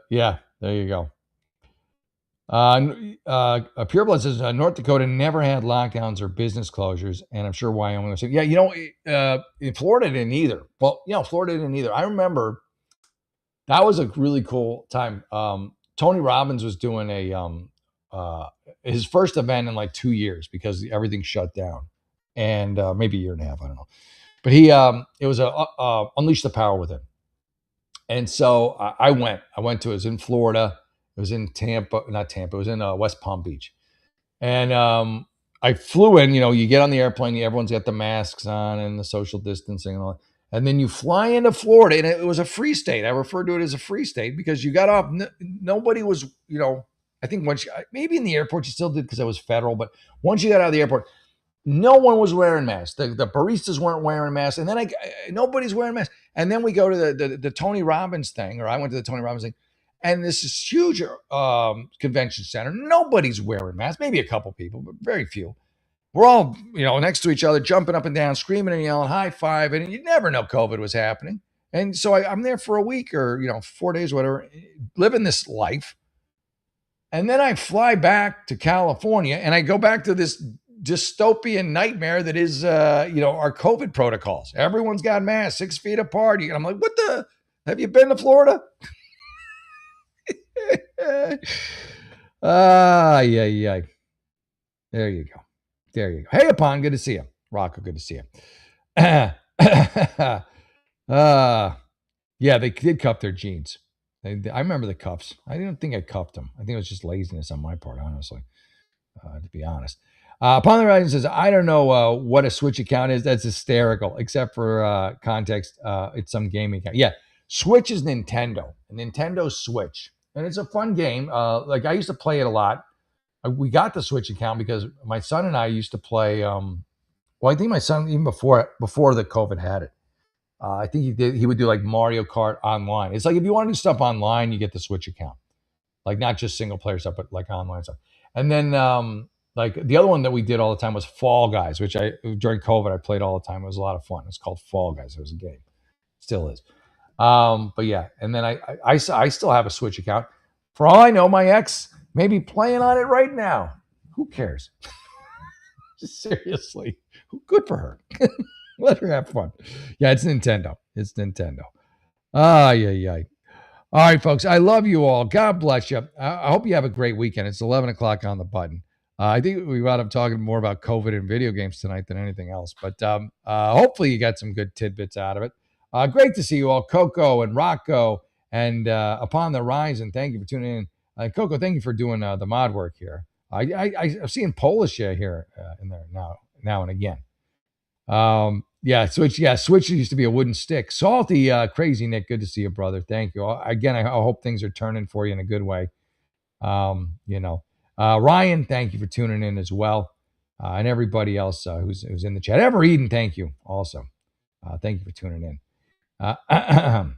Yeah, there you go. Pure Blood says North Dakota never had lockdowns or business closures, and I'm sure Wyoming was. Yeah, in Florida didn't either. Well, Florida didn't either. I remember that was a really cool time. Tony Robbins was doing his first event in like 2 years because everything shut down, and maybe a year and a half. I don't know, but it was a Unleash the Power Within, and so I went. It was in Florida. It was in not Tampa. It was in West Palm Beach. And I flew in, you get on the airplane, everyone's got the masks on and the social distancing and all that. And then you fly into Florida, and it was a free state. I refer to it as a free state because you got off. Nobody was, I think maybe in the airport you still did because it was federal. But once you got out of the airport, no one was wearing masks. The baristas weren't wearing masks. And then nobody's wearing masks. And then we go to the Tony Robbins thing, or I went to the Tony Robbins thing. And this is huge convention center. Nobody's wearing masks. Maybe a couple people, but very few. We're all, next to each other, jumping up and down, screaming and yelling, high five. And you never know COVID was happening. And so I'm there for a week or, 4 days, whatever, living this life. And then I fly back to California and I go back to this dystopian nightmare that is, our COVID protocols. Everyone's got masks 6 feet apart. And I'm like, have you been to Florida? Yeah, yeah. There you go. There you go. Hey, Upon, good to see you. Rocco, good to see you. Yeah, they did cuff their jeans. I remember the cuffs. I didn't think I cuffed them. I think it was just laziness on my part, honestly, to be honest. Upon the Rising says, I don't know what a Switch account is. That's hysterical, except for context. It's some gaming account. Yeah, Switch is Nintendo, a Nintendo Switch. And it's a fun game. Like I used to play it a lot. We got the Switch account because my son and I used to play. Well, I think my son even before the COVID had it. I think he would do like Mario Kart online. It's like if you want to do stuff online, you get the Switch account, like not just single player stuff, but like online stuff. And then like the other one that we did all the time was Fall Guys, which I during COVID I played all the time. It was a lot of fun. It's called Fall Guys. It was a game, still is. But yeah, and then I still have a Switch account. For all I know, my ex may be playing on it right now. Who cares? Seriously, good for her. Let her have fun. Yeah, it's Nintendo. It's Nintendo. Yeah, yeah. All right, folks. I love you all. God bless you. I hope you have a great weekend. It's 11 o'clock on the button. I think we wound up talking more about COVID and video games tonight than anything else. But hopefully you got some good tidbits out of it. Great to see you all, Coco and Rocco and Upon the Rise. And thank you for tuning in. Coco, thank you for doing the mod work here. I'm seeing Polish here in there now and again. Yeah, Switch used to be a wooden stick. Salty, crazy Nick, good to see you, brother. Thank you. Again, I hope things are turning for you in a good way. Ryan, thank you for tuning in as well. And everybody else who's in the chat. Ever Eden, thank you also. Thank you for tuning in. Ever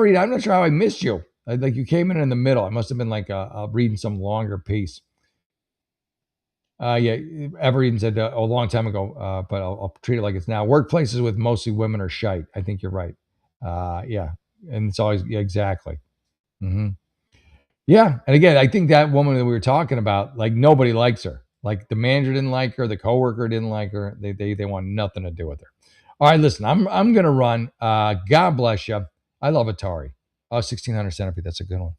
Eden, I'm not sure how I missed you. Like you came in the middle. I must have been like reading some longer piece. Yeah, Everett said a long time ago, but I'll treat it like it's now. Workplaces with mostly women are shite. I think you're right. Yeah, and it's always exactly. Mm-hmm. Yeah, and again, I think that woman that we were talking about, like nobody likes her. Like the manager didn't like her, the coworker didn't like her. They want nothing to do with her. All right, listen, I'm gonna run. God bless you. I love Atari. Oh, 1600 Centipede. That's a good one.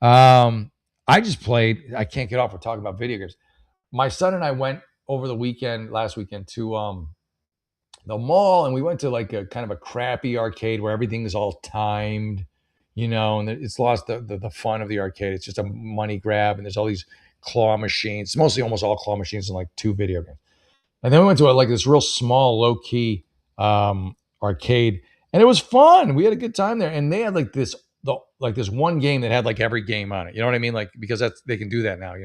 I just played. I can't get off of talking about video games. My son and I went over the last weekend to the mall, and we went to like a kind of a crappy arcade where everything is all timed, and it's lost the fun of the arcade. It's just a money grab, and there's all these claw machines, mostly almost all claw machines and like 2 video games. And then we went to like this real small, low key arcade, and it was fun. We had a good time there, and they had like this one game that had like every game on it. You know what I mean? Like because they can do that now.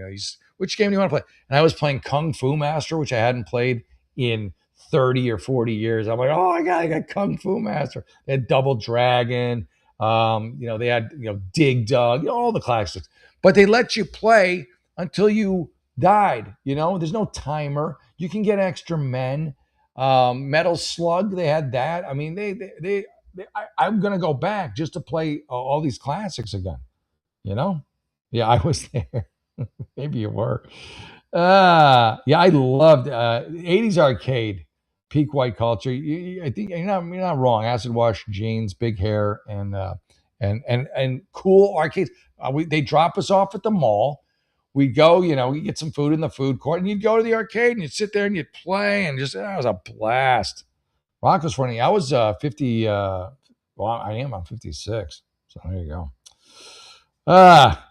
Which game do you want to play? And I was playing Kung Fu Master, which I hadn't played in 30 or 40 years. I'm like, oh my God, I got Kung Fu Master. They had Double Dragon. They had, Dig Dug, all the classics. But they let you play until you died. There's no timer. You can get extra men. Metal Slug, they had that. I mean, I'm going to go back just to play all these classics again. Yeah, I was there. Maybe you were. Yeah, I loved 80s arcade, peak white culture. I think you're not wrong. Acid wash jeans, big hair, and cool arcades. They drop us off at the mall. We'd go, we get some food in the food court, and you'd go to the arcade and you'd sit there and you'd play, and just it was a blast. Rock was funny. I was 50. Well, I am. I'm 56. So there you go.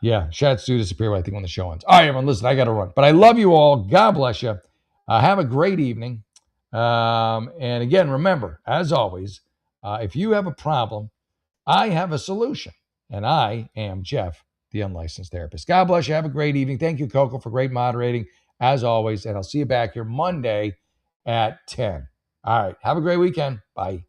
Yeah. Chats do disappear, I think, when the show ends. All right, everyone, listen, I got to run. But I love you all. God bless you. Have a great evening. And again, remember, as always, if you have a problem, I have a solution. And I am Jeff, the unlicensed therapist. God bless you. Have a great evening. Thank you, Coco, for great moderating, as always. And I'll see you back here Monday at 10. All right. Have a great weekend. Bye.